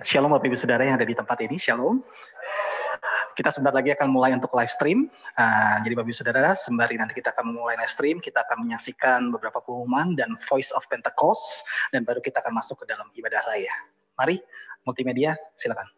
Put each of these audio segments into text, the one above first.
Shalom Bapak Ibu Saudara yang ada di tempat ini, Shalom. Kita sebentar lagi akan mulai untuk live stream. Jadi Bapak Ibu Saudara, sembari nanti kita akan memulai live stream, kita akan menyaksikan beberapa pengumuman dan Voice of Pentecost, dan baru kita akan masuk ke dalam ibadah raya. Mari, multimedia, silakan.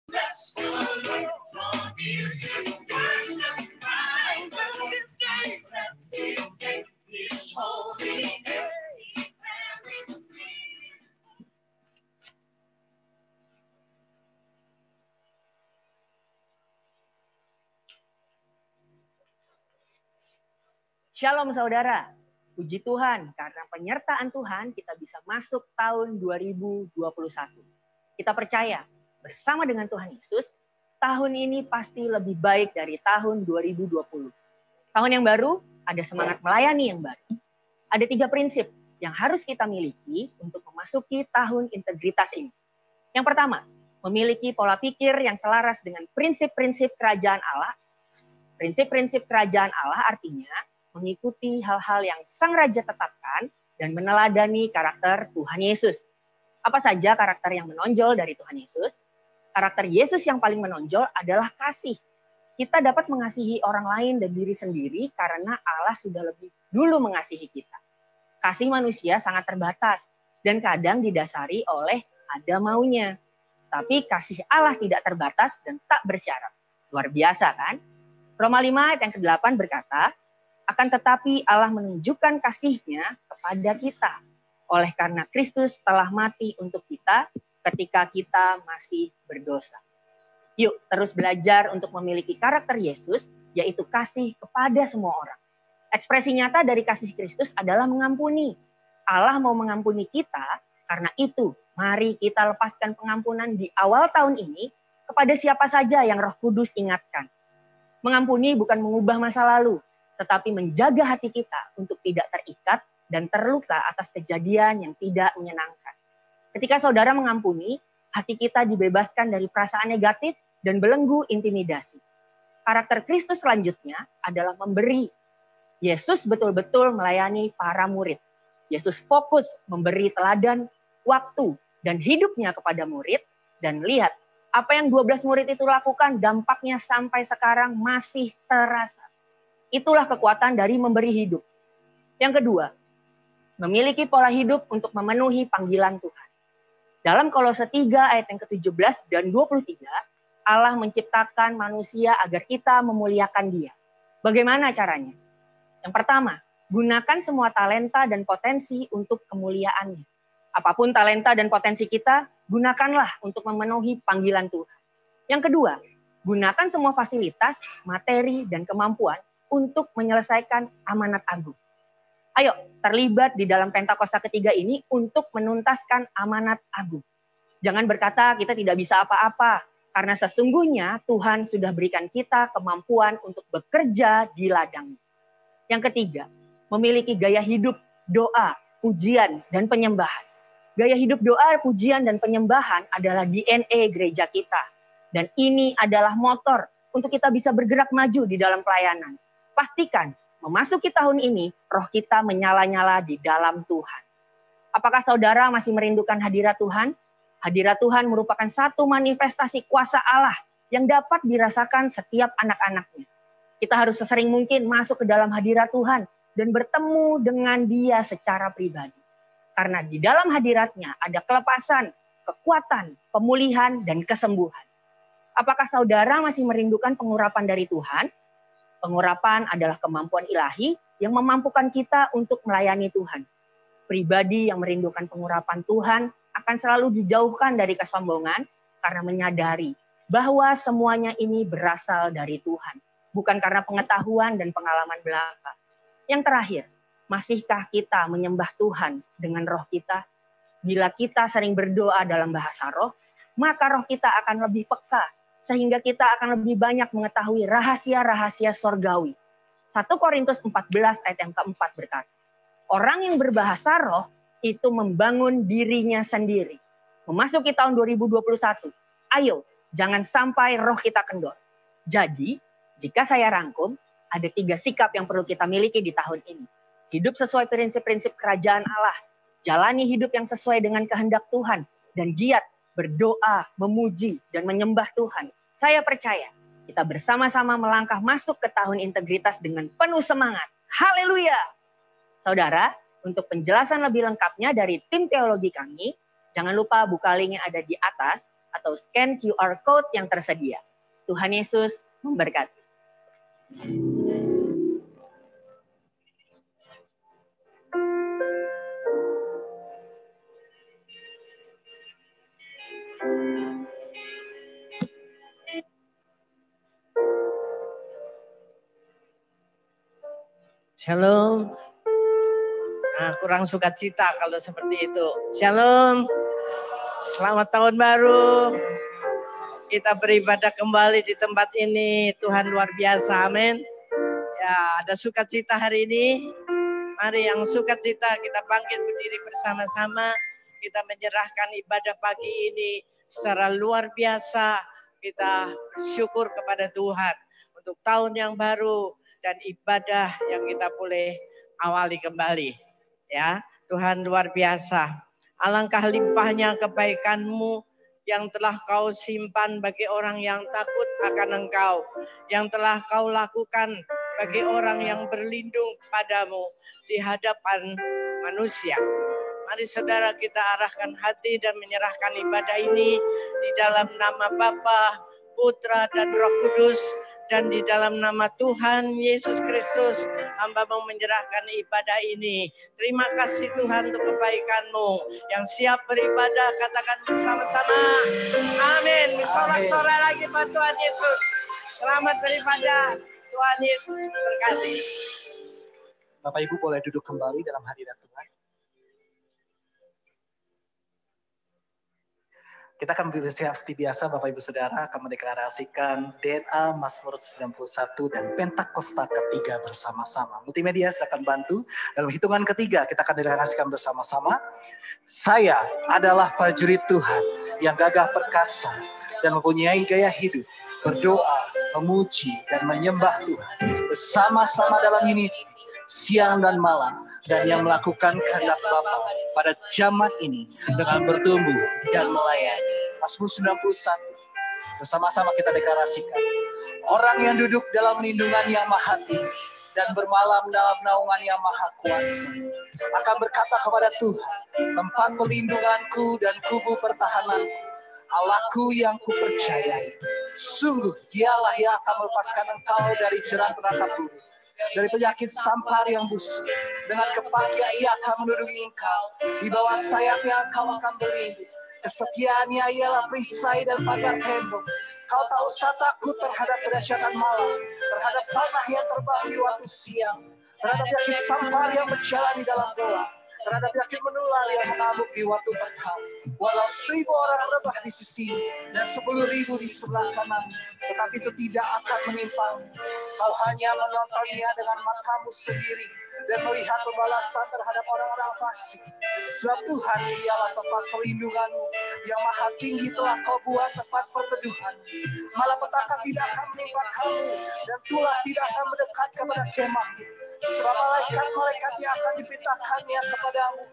Bless the Lord from music, worship, praise, worship's name. Bless His name, His holy name. Shalom saudara, puji Tuhan karena penyertaan Tuhan kita bisa masuk tahun 2021. Kita percaya bersama dengan Tuhan Yesus, tahun ini pasti lebih baik dari tahun 2020. Tahun yang baru, ada semangat melayani yang baru. Ada 3 prinsip yang harus kita miliki untuk memasuki tahun integritas ini. Yang pertama, memiliki pola pikir yang selaras dengan prinsip-prinsip kerajaan Allah. Prinsip-prinsip kerajaan Allah artinya mengikuti hal-hal yang Sang Raja tetapkan dan meneladani karakter Tuhan Yesus. Apa saja karakter yang menonjol dari Tuhan Yesus? Karakter Yesus yang paling menonjol adalah kasih. Kita dapat mengasihi orang lain dan diri sendiri karena Allah sudah lebih dulu mengasihi kita. Kasih manusia sangat terbatas dan kadang didasari oleh ada maunya. Tapi kasih Allah tidak terbatas dan tak bersyarat. Luar biasa kan? Roma 5 ayat yang ke-8 berkata, akan tetapi Allah menunjukkan kasih-Nya kepada kita. Oleh karena Kristus telah mati untuk kita ketika kita masih berdosa. Yuk terus belajar untuk memiliki karakter Yesus, yaitu kasih kepada semua orang. Ekspresi nyata dari kasih Kristus adalah mengampuni. Allah mau mengampuni kita, karena itu mari kita lepaskan pengampunan di awal tahun ini kepada siapa saja yang Roh Kudus ingatkan. Mengampuni bukan mengubah masa lalu, tetapi menjaga hati kita untuk tidak terikat dan terluka atas kejadian yang tidak menyenangkan. Ketika saudara mengampuni, hati kita dibebaskan dari perasaan negatif dan belenggu intimidasi. Karakter Kristus selanjutnya adalah memberi. Yesus betul-betul melayani para murid. Yesus fokus memberi teladan, waktu, dan hidupnya kepada murid. Dan lihat, apa yang 12 murid itu lakukan dampaknya sampai sekarang masih terasa. Itulah kekuatan dari memberi hidup. Yang kedua, memiliki pola hidup untuk memenuhi panggilan Tuhan. Dalam Kolose 3 ayat yang ke-17 dan 23, Allah menciptakan manusia agar kita memuliakan Dia. Bagaimana caranya? Yang pertama, gunakan semua talenta dan potensi untuk kemuliaan-Nya. Apapun talenta dan potensi kita, gunakanlah untuk memenuhi panggilan Tuhan. Yang kedua, gunakan semua fasilitas, materi, dan kemampuan untuk menyelesaikan amanat agung. Ayo, terlibat di dalam Pentakosta ketiga ini untuk menuntaskan amanat agung. Jangan berkata kita tidak bisa apa-apa, karena sesungguhnya Tuhan sudah berikan kita kemampuan untuk bekerja di ladang. Yang ketiga, memiliki gaya hidup, doa, pujian, dan penyembahan. Gaya hidup doa, pujian, dan penyembahan adalah DNA gereja kita. Dan ini adalah motor untuk kita bisa bergerak maju di dalam pelayanan. Pastikan memasuki tahun ini, roh kita menyala-nyala di dalam Tuhan. Apakah saudara masih merindukan hadirat Tuhan? Hadirat Tuhan merupakan satu manifestasi kuasa Allah yang dapat dirasakan setiap anak-anaknya. Kita harus sesering mungkin masuk ke dalam hadirat Tuhan dan bertemu dengan Dia secara pribadi. Karena di dalam hadiratnya ada kelepasan, kekuatan, pemulihan, dan kesembuhan. Apakah saudara masih merindukan pengurapan dari Tuhan? Pengurapan adalah kemampuan ilahi yang memampukan kita untuk melayani Tuhan. Pribadi yang merindukan pengurapan Tuhan akan selalu dijauhkan dari kesombongan karena menyadari bahwa semuanya ini berasal dari Tuhan, bukan karena pengetahuan dan pengalaman belaka. Yang terakhir, masihkah kita menyembah Tuhan dengan roh kita? Bila kita sering berdoa dalam bahasa roh, maka roh kita akan lebih peka, sehingga kita akan lebih banyak mengetahui rahasia-rahasia sorgawi. 1 Korintus 14 ayat yang keempat berkata, orang yang berbahasa roh itu membangun dirinya sendiri. Memasuki tahun 2021, ayo jangan sampai roh kita kendor. Jadi, jika saya rangkum, ada 3 sikap yang perlu kita miliki di tahun ini. Hidup sesuai prinsip-prinsip kerajaan Allah, jalani hidup yang sesuai dengan kehendak Tuhan, dan giat berdoa, memuji, dan menyembah Tuhan. Saya percaya kita bersama-sama melangkah masuk ke tahun integritas dengan penuh semangat. Haleluya! Saudara, untuk penjelasan lebih lengkapnya dari tim teologi kami, jangan lupa buka link yang ada di atas atau scan QR code yang tersedia. Tuhan Yesus memberkati. Shalom. Nah, kurang sukacita kalau seperti itu. Shalom. Selamat tahun baru. Kita beribadah kembali di tempat ini. Tuhan luar biasa. Amin. Ya, ada sukacita hari ini. Mari yang sukacita kita bangkit berdiri bersama-sama. Kita menyerahkan ibadah pagi ini secara luar biasa. Kita bersyukur kepada Tuhan untuk tahun yang baru dan ibadah yang kita boleh awali kembali. Ya, Tuhan luar biasa. Alangkah limpahnya kebaikan-Mu yang telah Kau simpan bagi orang yang takut akan Engkau, yang telah Kau lakukan bagi orang yang berlindung kepadamu di hadapan manusia. Mari saudara kita arahkan hati dan menyerahkan ibadah ini di dalam nama Bapa, Putra dan Roh Kudus. Dan di dalam nama Tuhan Yesus Kristus, hamba mau menyerahkan ibadah ini. Terima kasih Tuhan untuk kebaikan-Mu. Yang siap beribadah, katakan bersama-sama. Amin. Bersorak-sorak lagi buat Tuhan Yesus. Selamat beribadah. Tuhan Yesus memberkati. Bapak Ibu boleh duduk kembali dalam hadirat Tuhan. Kita akan seperti biasa Bapak Ibu Saudara akan mendeklarasikan DNA Mazmur 91 dan Pentakosta ketiga bersama-sama. Multimedia silakan bantu. Dalam hitungan ketiga kita akan deklarasikan bersama-sama. Saya adalah prajurit Tuhan yang gagah perkasa dan mempunyai gaya hidup, berdoa, memuji dan menyembah Tuhan. Bersama-sama dalam ini siang dan malam. Dan yang melakukan kehendak Bapa pada zaman ini dengan bertumbuh dan melayani. Mazmur 91 bersama-sama kita deklarasikan. Orang yang duduk dalam lindungan yang maha tinggi dan bermalam dalam naungan yang maha kuasa akan berkata kepada Tuhan, tempat perlindunganku dan kubu pertahananku, Allahku yang kupercayai. Sungguh dialah yang akan melepaskan engkau dari jerat perangkap burung, dari penyakit sampar yang busuk. Dengan kepaknya ia akan menduduki engkau. Di bawah sayapnya engkau akan berlindung. Kesetiaannya ialah perisai dan pagar tembok. Kau tak usah takut terhadap kedahsyatan malam, terhadap panah yang terbang di waktu siang, terhadap penyakit sampar yang berjalan di dalam gelap, terhadap penyakit menular yang mengamuk di waktu petang. Walau 1000 orang rebah di sisi dan 10.000 di sebelah kanan, tetapi itu tidak akan menimpa. Kau hanya menontonnya dengan matamu sendiri dan melihat pembalasan terhadap orang-orang fasik. Sebab Tuhan ialah tempat perlindunganmu, yang maha tinggi telah kau buat tempat perteduhan. Malapetaka tidak akan menimpa kamu, dan tulah tidak akan mendekat kepada kemahmu. Sebab malaikat-malaikatnya akan dipintakannya kepadamu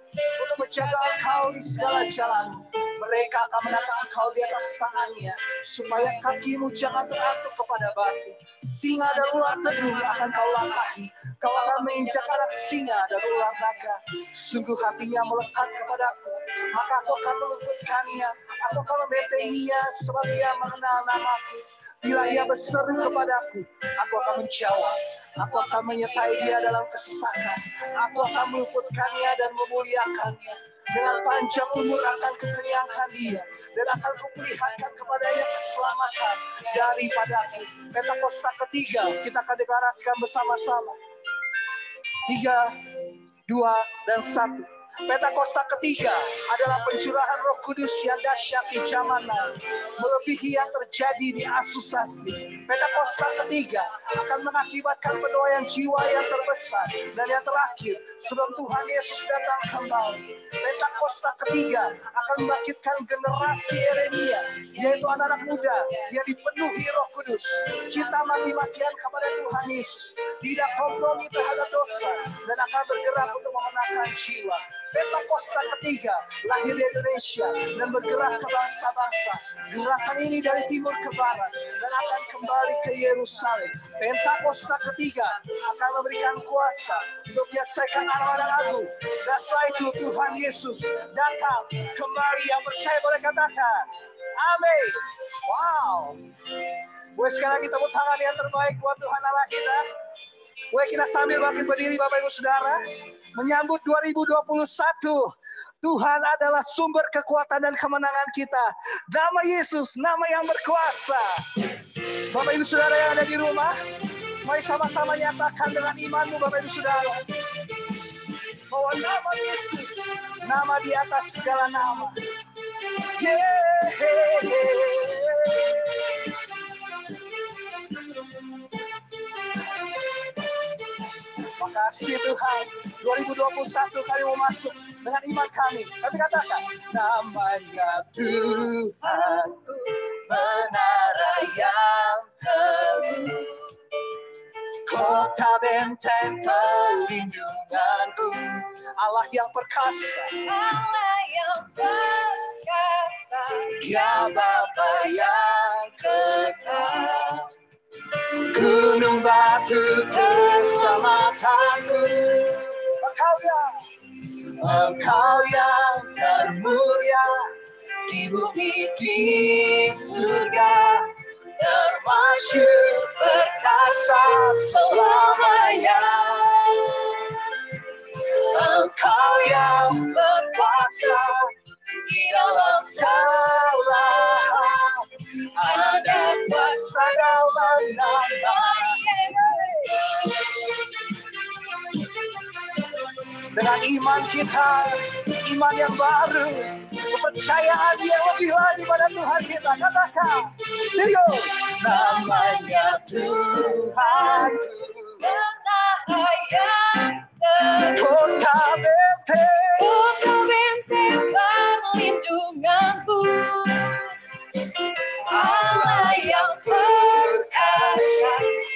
untuk menjaga engkau di segala jalan. Mereka akan menatang engkau di atas tangannya, supaya kakimu jangan terantuk kepada batu. Singa dan ular teduh akan kau langkahi. Kau akan menginjak anak singa dan ular naga. Sungguh hatinya melekat kepadaku, maka aku akan meluputkannya. Aku akan membentenginya sebab ia mengenal namaku. Bila ia berseru kepadaku, aku akan menjawab. Aku akan menyertai dia dalam kesesakan. Aku akan meluputkannya dan memuliakannya. Dengan panjang umur akan kukenyangkan dia, dan akan kuperlihatkan kepadanya keselamatan daripadaku. Pentakosta ketiga kita akan deklarasikan bersama-sama. 3, 2, dan 1. Pentakosta ketiga adalah pencurahan Roh Kudus yang dahsyat di zaman now, melebihi yang terjadi di Asus Asli. Pentakosta ketiga akan mengakibatkan pendoaian jiwa yang terbesar dan yang terakhir sebelum Tuhan Yesus datang kembali. Pentakosta ketiga akan membangkitkan generasi Yeremia, yaitu anak-anak muda yang dipenuhi Roh Kudus, cinta mati-matian kepada Tuhan Yesus, tidak kompromi terhadap dosa, dan akan bergerak untuk memenangkan jiwa. Pentakosta ketiga lahir di Indonesia dan bergerak ke bangsa-bangsa. Gerakan ini dari timur ke barat dan akan kembali ke Yerusalem. Pentakosta ketiga akan memberikan kuasa untuk menyelesaikan anak-anak agung. Dan setelah itu Tuhan Yesus datang kembali. Yang percaya boleh katakan amin. Wow. Boleh sekali lagi tepuk tangan yang terbaik buat Tuhan Allah kita. Boleh kita sambil bangkit berdiri Bapak Ibu Saudara. Menyambut 2021, Tuhan adalah sumber kekuatan dan kemenangan kita. Nama Yesus, nama yang berkuasa. Bapak Ibu Saudara yang ada di rumah, Mari sama-sama nyatakan dengan imanmu Bapak Ibu Saudara. Bahwa nama Yesus, nama di atas segala nama. Makasih Tuhan, 2021 kami mau masuk dengan iman kami. Kami katakan, namanya Tuhanku, menara yang teguh, kota benteng perlindunganku, Allah yang perkasa, Allah yang perkasa, Dia Bapa yang kekal. Gunung batu keselamatanku, Engkau yang termulia di bumi di surga, termasyur perkasa selamanya. Engkau yang berkuasa di dalam segala hal, ada kuasa dalam nama Yesus. Dengan iman kita, iman yang baru, kepercayaan yang lebih lagi pada Tuhan kita, katakan, Dio, namanya Tuhan, menara yang teguh, kota benteng perlindunganku, Allah yang perkasa,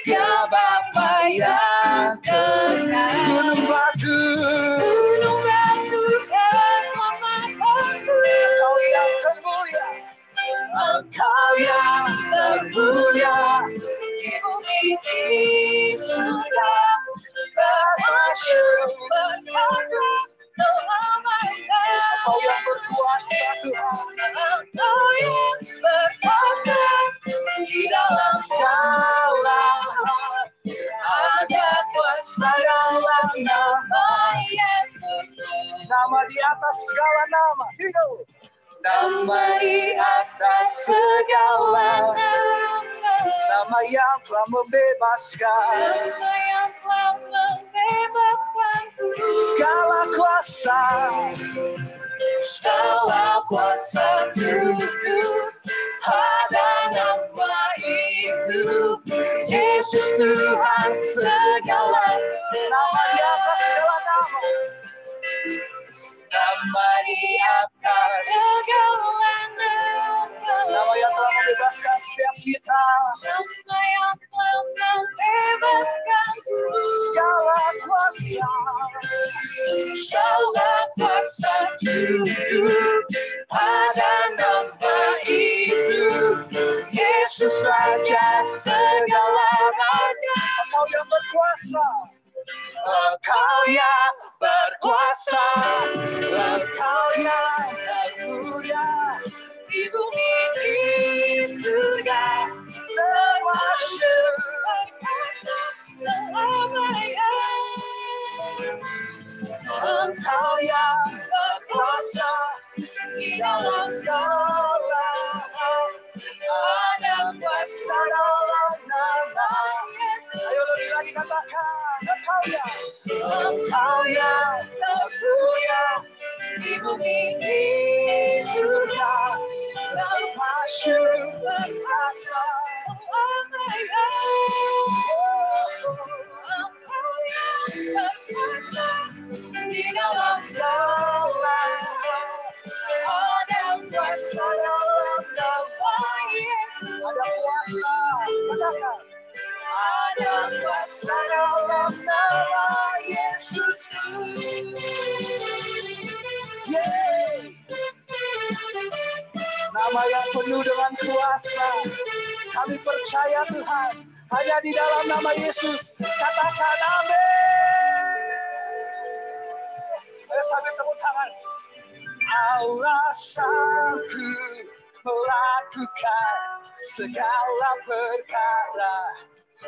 Dia Bapa yang kekal. gunung batu keselamatanku, Engkau yang termulia di bumi di surga, termasyur perkasa selamanya. Engkau yang berkuasa Tuhan, Engkau yang berkuasa di dalam segala hal, ada kuasa dalam nama Yesus. Nama di atas segala nama. Hidup. Nama di atas segala nama. Nama yang telah membebaskan. Nama yang telah membebaskanku. Segala kuasa duduk pada nama itu. Yesus Tuhan segala. Nama di atas segala nama. Nama di atas Segala nama. nama yang telah membebaskan setiap kita. Nama yang telah membebaskanku. Segala kuasa duduk pada nama itu. Yesus Raja segala raja. Engkau yang berkuasa. Engkau yang berkuasa, Engkau yang termulia di bumi di surga, termasyur perkasa selamanya. Engkau yang berkuasa di dalam segala hal, ada kuasa dalam nama Yesus. Ayo lebih lagi katakan. Engkau yang termulia di bumi di surga, termasyur perkasa selamanya. Engkau yang berkuasa di dalam segala hal, ada kuasa dalam nama Yesus. Ada kuasa, katakan. Ada kuasa dalam nama Yesus. Nama yang penuh dengan kuasa. Kami percaya Tuhan, hanya di dalam nama Yesus. Katakan amin. Ayo sambil tepuk tangan. Allah sanggup melakukan segala perkara,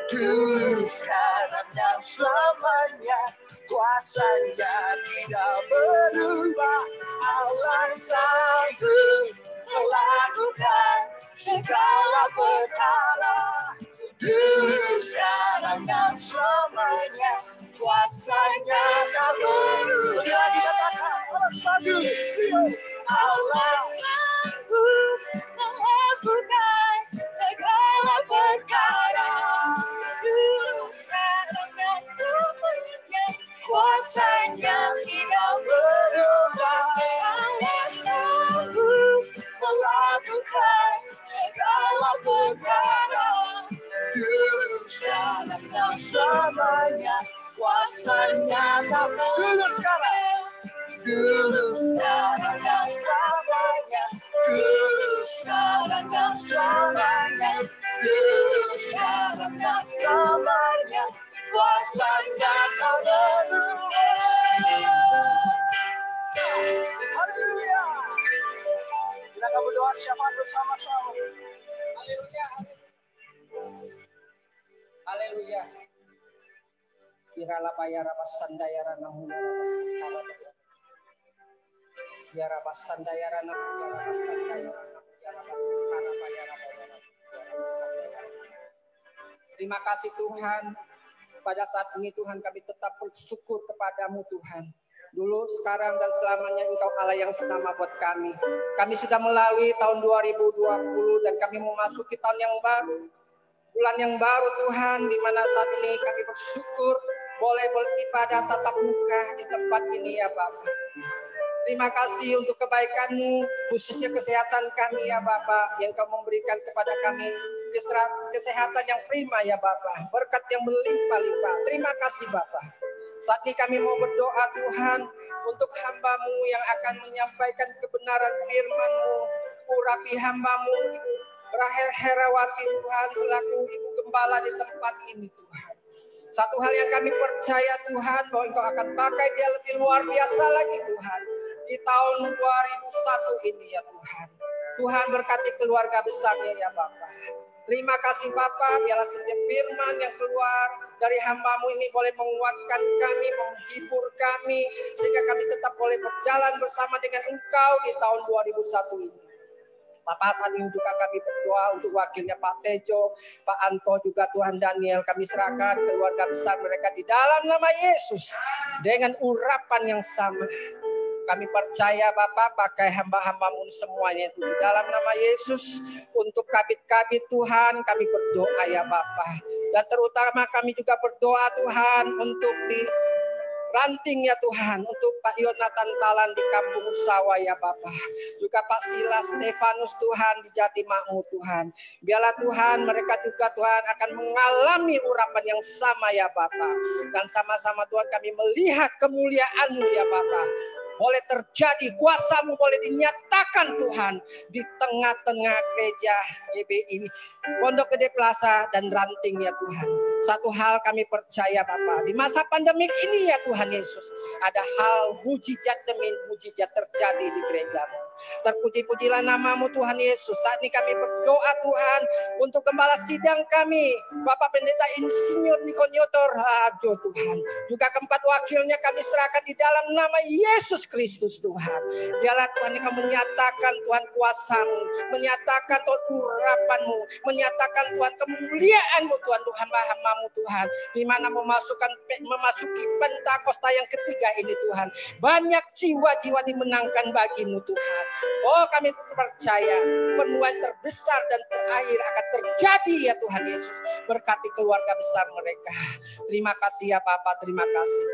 dulu, sekarang, dan selamanya. Kuasanya tidak berubah. Allah sanggup melakukan segala perkara, dulu, sekarang, dan selamanya. Kuasanya tak berubah. Allah sanggup melakukan segala perkara. Dulu, sekarang, dan selamanya. Kuasanya tidak berubah. Allah sanggup melakukan segala perkara. Dulu, sekarang, dan selamanya. Kuasanya tak berubah. Dulu, sekarang, dan selamanya. Dulu, sekarang, dan selamanya. Dulu, sekarang, dan selamanya. Kuasanya tak berubah. Haleluya. Bila kamu doa syafaat bersama-sama. Haleluya. Haleluya. Kirala bayara basandayara namuyara basakara. Yara basandayara namuyara basandayara namuyara basakara bayara bayara basandayara. Terima kasih Tuhan. Pada saat ini Tuhan kami tetap bersyukur kepadamu Tuhan. Dulu, sekarang, dan selamanya Engkau Allah yang sama buat kami. Kami sudah melalui tahun 2020 dan kami memasuki tahun yang baru. Bulan yang baru Tuhan, di mana saat ini kami bersyukur boleh beribadah tatap muka di tempat ini ya Bapak. Terima kasih untuk kebaikan-Mu, khususnya kesehatan kami ya Bapak, yang Kau memberikan kepada kami kesehatan yang prima ya Bapak, berkat yang melimpah-limpah. Terima kasih Bapak. Saat ini kami mau berdoa Tuhan untuk hamba-Mu yang akan menyampaikan kebenaran firman-Mu. Urapi hamba-Mu Ibu Rahel Herawati Tuhan selaku Ibu Gembala di tempat ini Tuhan. Satu hal yang kami percaya Tuhan, bahwa Engkau akan pakai dia lebih luar biasa lagi Tuhan. Di tahun 2001 ini ya Tuhan. Tuhan berkati keluarga besarnya ya Bapak. Terima kasih Bapak, biarlah setiap firman yang keluar dari hamba-Mu ini boleh menguatkan kami, menghibur kami, sehingga kami tetap boleh berjalan bersama dengan Engkau di tahun 2001 ini. Bapak, saat ini juga kami berdoa untuk wakilnya Pak Tejo, Pak Anto, juga Tuhan Daniel. Kami serahkan keluarga besar mereka di dalam nama Yesus dengan urapan yang sama. Kami percaya Bapak pakai hamba-hamba-Mu semuanya itu di dalam nama Yesus. Untuk kabit-kabit Tuhan kami berdoa ya Bapak. Dan terutama kami juga berdoa Tuhan untuk di ranting ya Tuhan, untuk Pak Yonatan Talan di Kampung Sawah ya Bapak. Juga Pak Silas Stefanus Tuhan di Jatimakmur Tuhan. Biarlah Tuhan mereka juga Tuhan akan mengalami urapan yang sama ya Bapak. Dan sama-sama Tuhan kami melihat kemuliaan-Mu ya Bapak. Boleh terjadi, kuasa-Mu boleh dinyatakan Tuhan di tengah-tengah gereja GBI, Pondok Gede Plaza dan ranting ya Tuhan. Satu hal kami percaya Bapak, di masa pandemik ini ya Tuhan Yesus, ada hal mujizat demi mujizat terjadi di gereja-Mu. Terpuji-pujilah nama-Mu Tuhan Yesus. Saat ini kami berdoa Tuhan untuk gembala sidang kami, Bapak Pendeta Insinyur Nikonyotor Harjo Tuhan. Juga keempat wakilnya kami serahkan di dalam nama Yesus Kristus Tuhan. Biarlah Tuhan Engkau menyatakan Tuhan kuasa-Mu, menyatakan Tuhan urapan-Mu, menyatakan Tuhan kemuliaan-Mu Tuhan, Tuhan hamba-Mu Tuhan, di mana memasuki Pentakosta yang ketiga ini Tuhan. Banyak jiwa-jiwa dimenangkan bagi-Mu Tuhan. Oh kami percaya penuaian terbesar dan terakhir akan terjadi ya Tuhan Yesus. Berkati keluarga besar mereka. Terima kasih ya Bapak, terima kasih.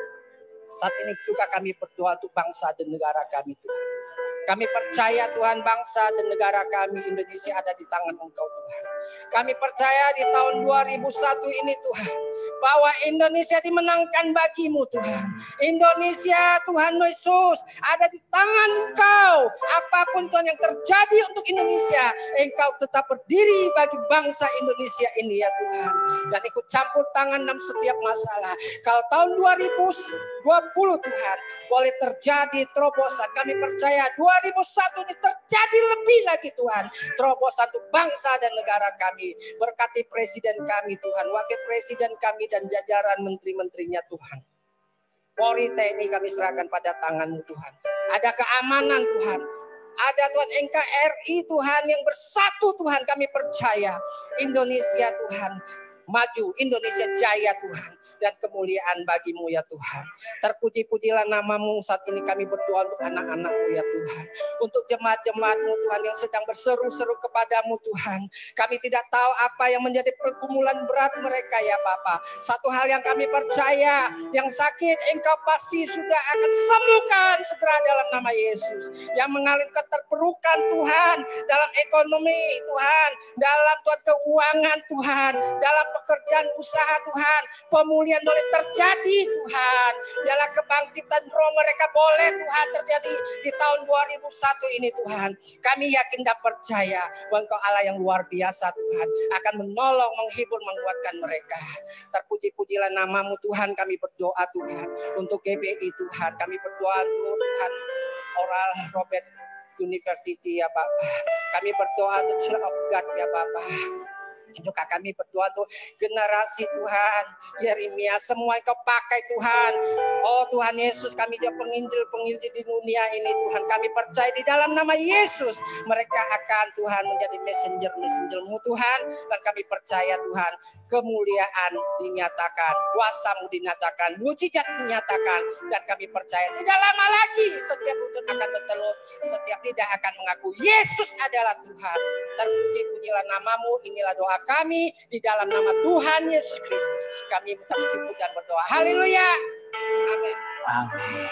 Saat ini juga kami berdoa untuk bangsa dan negara kami Tuhan. Kami percaya Tuhan bangsa dan negara kami Indonesia ada di tangan Engkau Tuhan. Kami percaya di tahun 2001 ini Tuhan, bahwa Indonesia dimenangkan bagi-Mu Tuhan. Indonesia Tuhan Yesus ada di tangan Engkau. Apapun Tuhan yang terjadi untuk Indonesia, Engkau tetap berdiri bagi bangsa Indonesia ini ya Tuhan. Dan ikut campur tangan dalam setiap masalah. Kalau tahun 2020 Tuhan boleh terjadi terobosan, kami percaya 2001 ini terjadi lebih lagi Tuhan. Terobosan untuk bangsa dan negara kami. Berkati presiden kami Tuhan, wakil presiden kami dan jajaran menteri-menterinya Tuhan. Polri TNI kami serahkan pada tangan-Mu Tuhan. Ada keamanan Tuhan. Ada Tuhan NKRI Tuhan yang bersatu Tuhan, kami percaya. Indonesia Tuhan maju, Indonesia jaya Tuhan. Dan kemuliaan bagi-Mu ya Tuhan. Terpuji-pujilah nama-Mu saat ini kami berdoa untuk anak-anak-Mu ya Tuhan. Untuk jemaat-jemaat-Mu Tuhan yang sedang berseru-seru kepadamu Tuhan. Kami tidak tahu apa yang menjadi pergumulan berat mereka ya Bapa. Satu hal yang kami percaya, yang sakit Engkau pasti sudah akan sembuhkan segera dalam nama Yesus. Yang mengalami keterpurukan Tuhan, dalam ekonomi Tuhan, dalam Tuhan keuangan Tuhan, dalam pekerjaan usaha Tuhan, pemulihan boleh terjadi Tuhan. Biarlah kebangkitan roh mereka boleh Tuhan terjadi di tahun 2001 ini Tuhan. Kami yakin dan percaya bahwa Engkau Allah yang luar biasa Tuhan, akan menolong, menghibur, menguatkan mereka. Terpuji-pujilah nama-Mu Tuhan, kami berdoa Tuhan untuk GBI Tuhan. Kami berdoa untuk Tuhan Oral Robert University ya Bapak. Kami berdoa untuk Church of God ya Bapak. Juga kami berdoa untuk generasi Tuhan, Yeremia, semua Engkau pakai Tuhan. Oh Tuhan Yesus, kami juga penginjil-penginjil di dunia ini Tuhan. Kami percaya di dalam nama Yesus mereka akan Tuhan menjadi messenger-Mu Tuhan. Dan kami percaya Tuhan, kemuliaan dinyatakan, kuasa-Mu dinyatakan, mujizat dinyatakan. Dan kami percaya tidak lama lagi setiap lutut akan bertelut, setiap lidah akan mengaku Yesus adalah Tuhan. Terpuji-pujilah nama-Mu, inilah doa kami di dalam nama Tuhan Yesus Kristus. Kami mengucap syukur dan berdoa. Haleluya. Amin. Amin.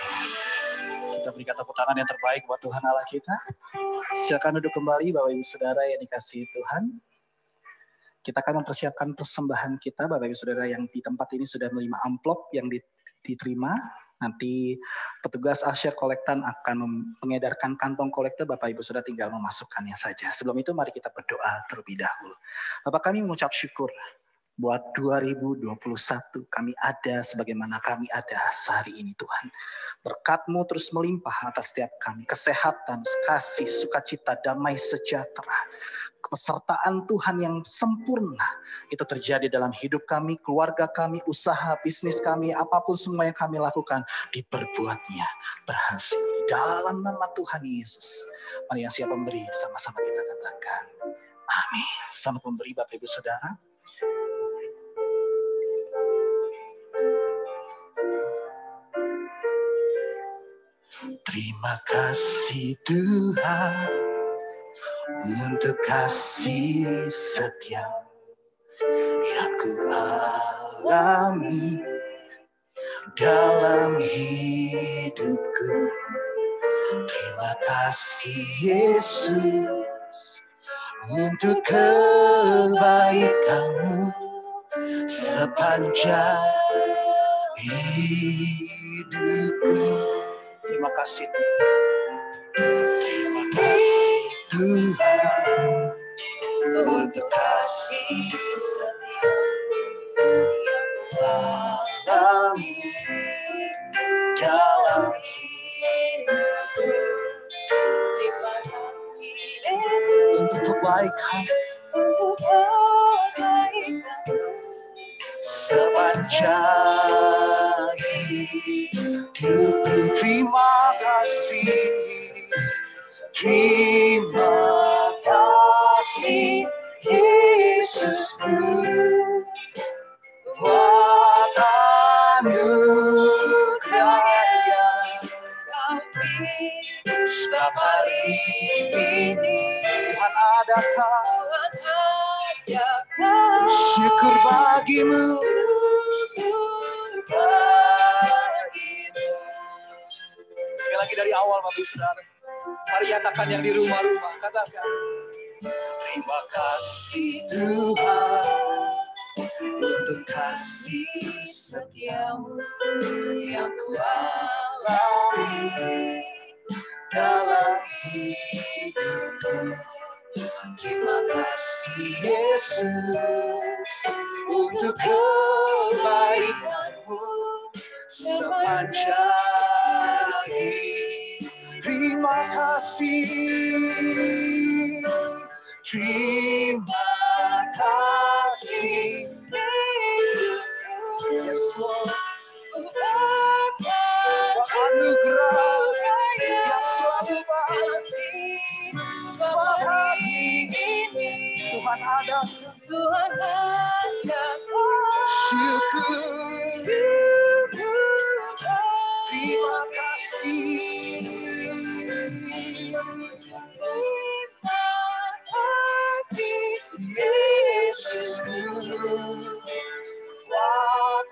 Kita berikan tepuk tangan yang terbaik buat Tuhan Allah kita. Silakan duduk kembali Bapak Ibu Saudara yang dikasihi Tuhan. Kita akan mempersiapkan persembahan kita, Bapak Ibu Saudara yang di tempat ini sudah menerima amplop yang diterima. Nanti petugas asyir kolektan akan mengedarkan kantong kolektor, Bapak Ibu Saudara tinggal memasukkannya saja. Sebelum itu mari kita berdoa terlebih dahulu. Bapak, kami mengucap syukur buat 2021 kami ada sebagaimana kami ada hari ini Tuhan. Berkat-Mu terus melimpah atas setiap kami. Kesehatan, kasih, sukacita, damai, sejahtera. Kesertaan Tuhan yang sempurna itu terjadi dalam hidup kami, keluarga kami, usaha, bisnis kami, apapun semua yang kami lakukan diperbuatnya berhasil di dalam nama Tuhan Yesus. Mari yang siap memberi sama-sama kita katakan amin. Sama pemberi Bapak Ibu Saudara. Terima kasih Tuhan untuk kasih setia-Mu yang ku alami dalam hidupku. Terima kasih Yesus untuk kebaikan-Mu sepanjang hidupku. Terima kasih Terima kasih Tuhan untuk kasih setia yang ku alami dalam hidupku. Terima kasih Yesus untuk kebaikan sepanjang hidupku. Terima kasih Yesusku buat anugerah yang Kau beri. Sebab hari ini Tuhan adakan syukur bagi-Mu. Sekali lagi dari awal Bapak Ibu Saudara. Mari katakan yang di rumah-rumah. Katakan. Terima kasih Tuhan untuk kasih setia-Mu yang ku alami dalam hidupku. Terima kasih Yesus untuk kebaikan-Mu sepanjang hidup. Terima kasih, terima kasih Yesus, yes Lord, anugerah yang selalu baik. Sebab hari ini Tuhan Tuhan ada. Tuhan ada. Syukur. Terima kasih. Yesusku, buat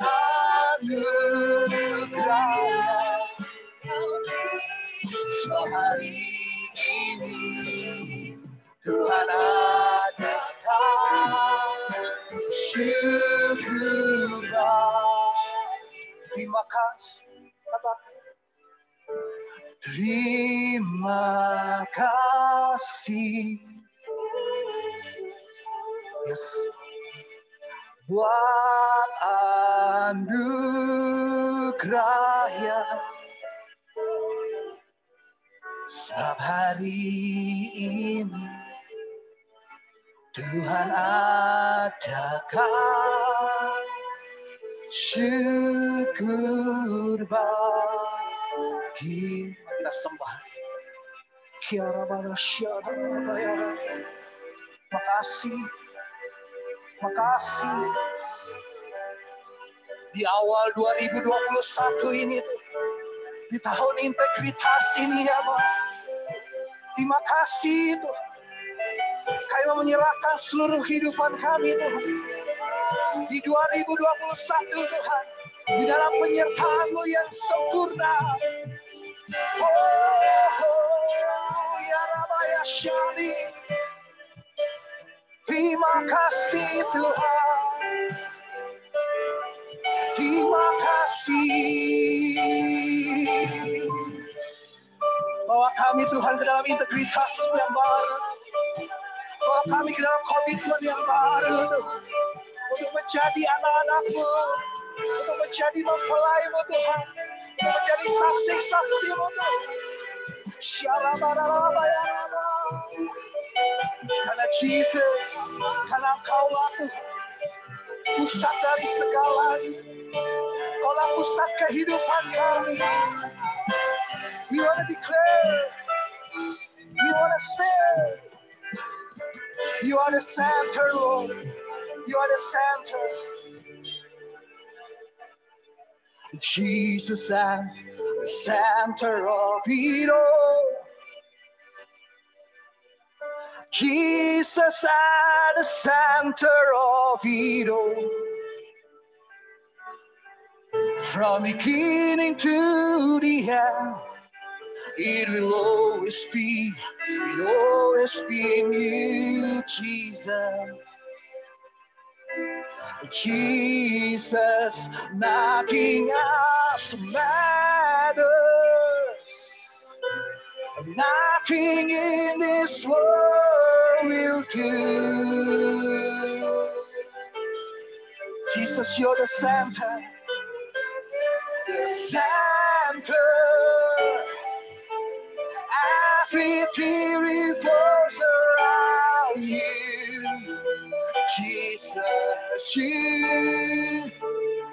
anugerah sebab hari ini Tuhan adakan syukurlah. Terima kasih. Katakan. Terima kasih. Yes. Buat anugerahnya sebab hari ini Tuhan adakan syukur bagi. Kita sembah. Makasih. Makasih. Di awal 2021 ini tuh, di tahun integritas ini ya Pak. Terima kasih tuh. Kami mau menyerahkan seluruh kehidupan kami Tuhan. Di 2021 Tuhan. Di dalam penyertaan-Mu yang sempurna. Ya Rabaya Syari. Terima kasih Tuhan. Terima kasih. Bawa kami Tuhan ke dalam integritas yang baru. Bawa kami ke dalam komitmen yang baru Tuhan. Untuk menjadi anak-anak-Mu. Untuk menjadi mempelai-Mu Tuhan. Untuk menjadi saksi-saksi-Mu Tuhan. Syarabarabaya. Karena Jesus, karena Engkaulah Tuhan, pusat dari segalanya. Engkaulah pusat kehidupan kami. We want to declare, we want to say, you are the center, Lord. You are the center. Jesus at the center of it all. Jesus at the center of it all. From beginning to the end, it will always be in you, Jesus. Jesus, nothing else matters. Nothing in this world will do. Jesus, you're the center. The center. Everything revolves around you. Jesus, you,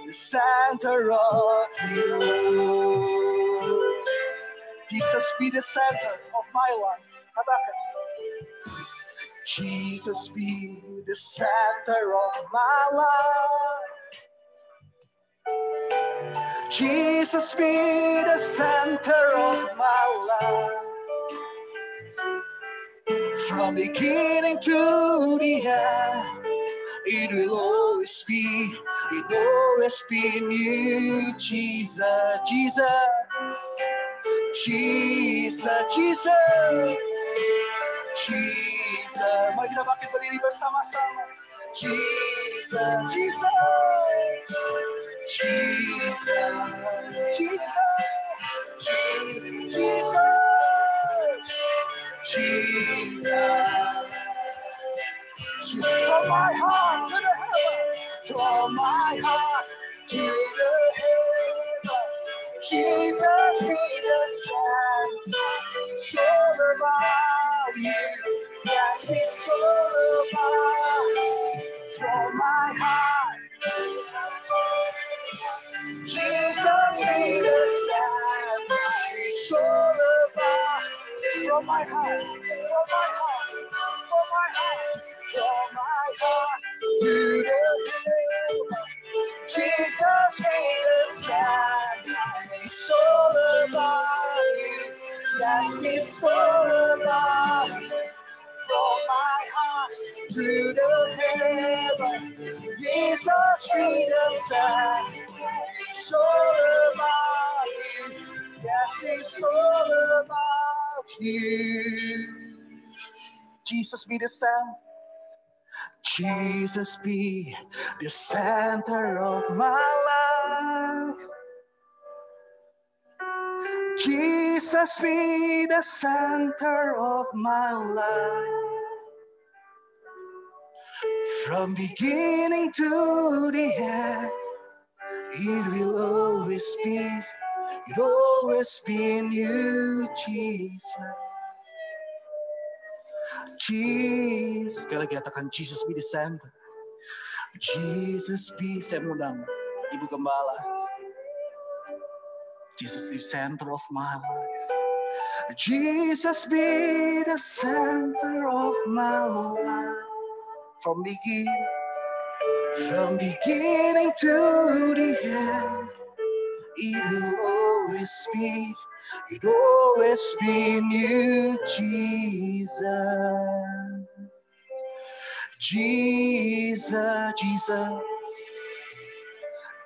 the center of you. Jesus, be the center of my life. Jesus, be the center of my life. Jesus, be the center of my life. From beginning to the end, it will always be in you, Jesus, Jesus, Jesus, Jesus, Jesus. Mari kita bangkit berdiri bersama-sama. Jesus, Jesus, Jesus, Jesus, Jesus, Jesus. From my heart to the heaven, from my heart to the heaven, Jesus be the center. It's all about you. Yes, it's all about you. From my heart, Jesus be the center. It's all about you. From my heart, from my heart, from my heart. From my the sun. It's all about you. Yes, it's all about you. From my heart to the heaven, Jesus be the sun. It's all about you. Yes, it's all about you. Jesus be the sun. Jesus be the center of my life. Jesus be the center of my life. From beginning to the end, it will always be in you, Jesus. Jesus, sekali lagi katakan Jesus be the center. Jesus be, saya undang Ibu Gembala. Jesus be the center of my life. Jesus be the center of my life. From beginning to the end, it will always be in you, Jesus. Jesus, Jesus,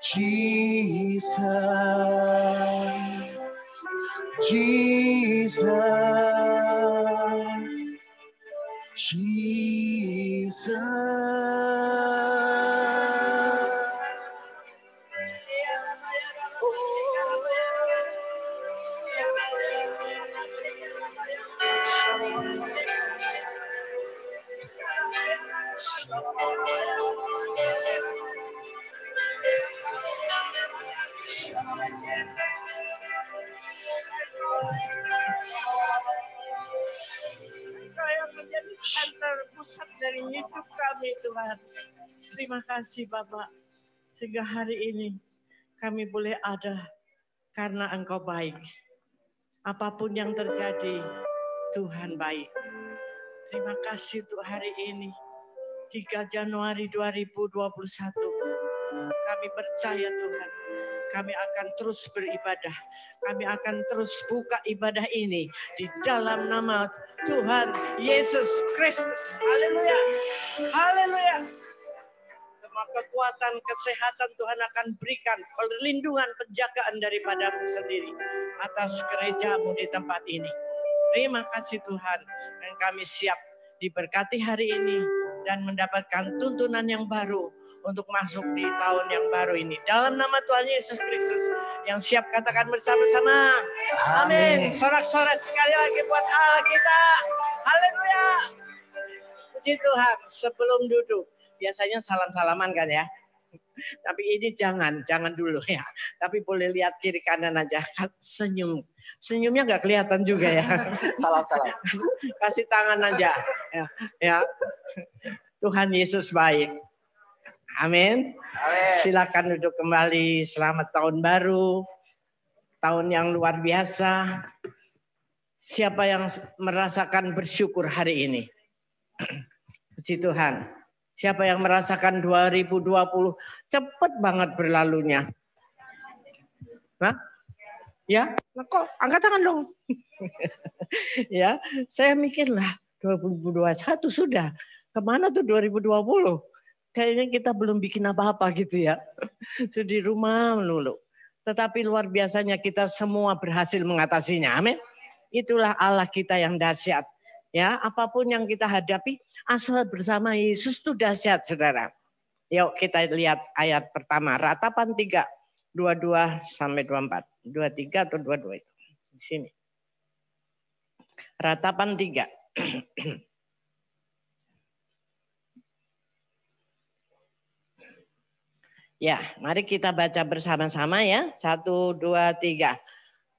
Jesus, Jesus, Jesus. Engkau yang menjadi center pusat dari hidup kami, Tuhan. Terima kasih Bapak, sehingga hari ini kami boleh ada karena Engkau baik. Apapun yang terjadi, Tuhan baik. Terima kasih untuk hari ini, 3 Januari 2021. Kami percaya Tuhan, kami akan terus beribadah. Kami akan terus buka ibadah ini di dalam nama Tuhan Yesus Kristus. Haleluya. Haleluya. Semua kekuatan, kesehatan Tuhan akan berikan, perlindungan, penjagaan daripadamu sendiri atas gerejamu di tempat ini. Terima kasih Tuhan, dan kami siap diberkati hari ini dan mendapatkan tuntunan yang baru untuk masuk di tahun yang baru ini. Dalam nama Tuhan Yesus Kristus, yang siap katakan bersama-sama. Amin. Sorak-sorak sekali lagi buat Allah kita. Haleluya. Puji Tuhan. Sebelum duduk, biasanya salam-salaman kan ya. Tapi ini jangan dulu ya. Tapi boleh lihat kiri kanan aja. Senyum. Senyumnya nggak kelihatan juga ya. Salam-salam. Kasih tangan aja. Ya. Tuhan Yesus baik. Amin. Silakan duduk kembali. Selamat tahun baru. Tahun yang luar biasa. Siapa yang merasakan bersyukur hari ini? Puji Tuhan. Siapa yang merasakan 2020 cepat banget berlalunya? Hah? Ya, kok angkat tangan dong. Ya, saya mikirlah 2021 sudah. Kemana tuh 2020? Kayaknya kita belum bikin apa-apa gitu ya. Sudah di rumah melulu. Tetapi luar biasanya kita semua berhasil mengatasinya. Amin. Itulah Allah kita yang dahsyat. Ya, apapun yang kita hadapi, asal bersama Yesus itu dahsyat, saudara. Yuk kita lihat ayat pertama, Ratapan 3, 22 sampai 24. 23 atau 22 itu. Di sini. Ratapan 3. Ya, mari kita baca bersama-sama ya. 1, 2, 3.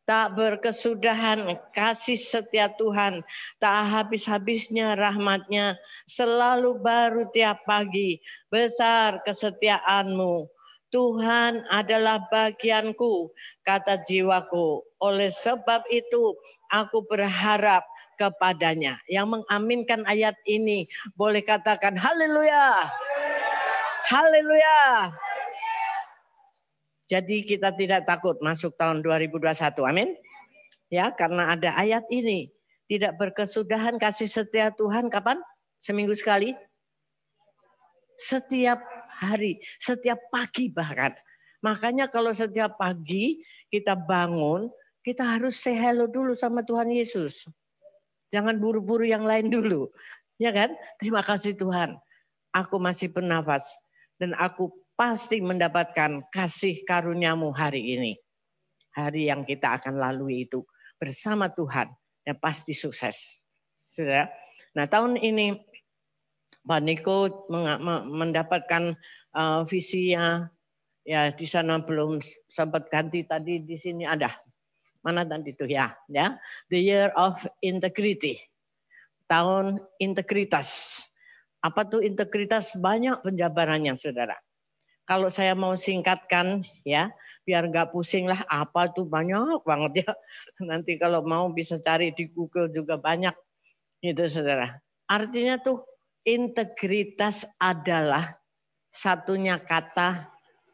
Tak berkesudahan kasih setia Tuhan, tak habis-habisnya rahmatnya, selalu baru tiap pagi, besar kesetiaanmu. Tuhan adalah bagianku, kata jiwaku. Oleh sebab itu aku berharap kepadanya. Yang mengaminkan ayat ini boleh katakan haleluya. Haleluya. Jadi kita tidak takut masuk tahun 2021. Amin. Ya, karena ada ayat ini. Tidak berkesudahan kasih setia Tuhan kapan? Seminggu sekali? Setiap hari, setiap pagi bahkan. Makanya kalau setiap pagi kita bangun, kita harus say hello dulu sama Tuhan Yesus. Jangan buru-buru yang lain dulu. Ya kan? Terima kasih Tuhan. Aku masih bernafas. Dan aku pasti mendapatkan kasih karuniamu hari ini. Hari yang kita akan lalui itu bersama Tuhan. Dan pasti sukses. Saudara. Nah tahun ini Pak Niko mendapatkan visinya. Ya di sana belum sempat ganti tadi, di sini ada. Mana tadi itu ya? The Year of Integrity. Tahun integritas. Apa tuh integritas? Banyak penjabarannya saudara. Kalau saya mau singkatkan ya, biar nggak pusing lah apa tuh banyak banget ya. Nanti kalau mau bisa cari di Google juga banyak gitu saudara. Artinya tuh integritas adalah satunya kata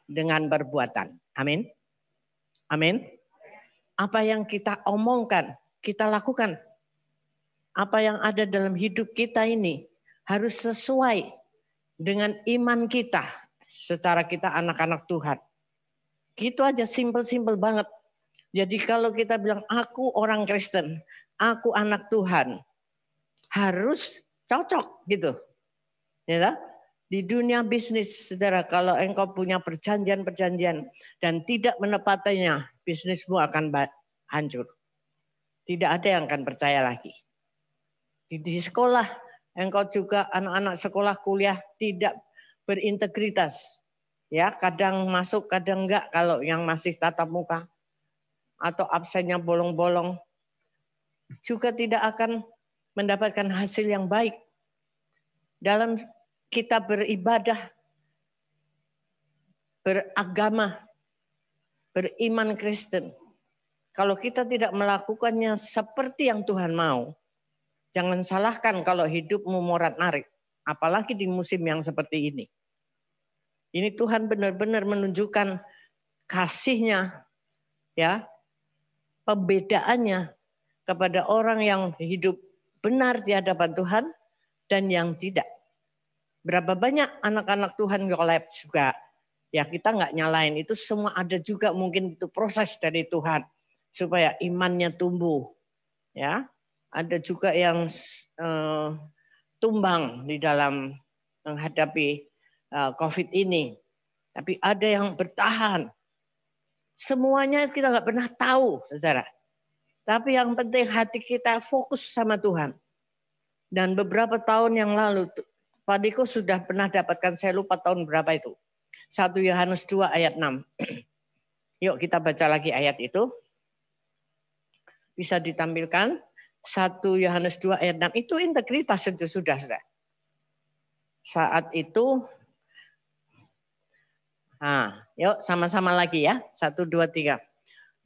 dengan perbuatan. Amin. Amin. Apa yang kita omongkan, kita lakukan. Apa yang ada dalam hidup kita ini harus sesuai dengan iman kita. Secara kita anak-anak Tuhan. Gitu aja, simple-simple banget. Jadi kalau kita bilang aku orang Kristen, aku anak Tuhan, harus cocok gitu. Ya, di dunia bisnis, saudara, kalau engkau punya perjanjian-perjanjian dan tidak menepatinya, bisnismu akan hancur. Tidak ada yang akan percaya lagi. Di sekolah, engkau juga anak-anak sekolah kuliah tidak berintegritas. Ya, kadang masuk, kadang enggak kalau yang masih tatap muka atau absennya bolong-bolong juga tidak akan mendapatkan hasil yang baik. Dalam kita beribadah, beragama, beriman Kristen. Kalau kita tidak melakukannya seperti yang Tuhan mau, jangan salahkan kalau hidupmu morat-marit. Apalagi di musim yang seperti ini. Ini Tuhan benar-benar menunjukkan kasih-Nya, ya, pembedaannya kepada orang yang hidup benar di hadapan Tuhan dan yang tidak. Berapa banyak anak-anak Tuhan collapse juga. Ya kita nggak nyalain, itu semua ada juga mungkin itu proses dari Tuhan supaya imannya tumbuh. Ya, ada juga yang tumbang di dalam menghadapi COVID ini. Tapi ada yang bertahan. Semuanya kita nggak pernah tahu, saudara. Tapi yang penting hati kita fokus sama Tuhan. Dan beberapa tahun yang lalu, Pak Diko sudah pernah dapatkan, saya lupa tahun berapa itu. 1 Yohanes 2 ayat 6. Yuk kita baca lagi ayat itu. Bisa ditampilkan. 1 Yohanes 2 ayat 6 itu integritas itu sudah. Saat itu, yuk sama-sama lagi ya. 1, 2, 3.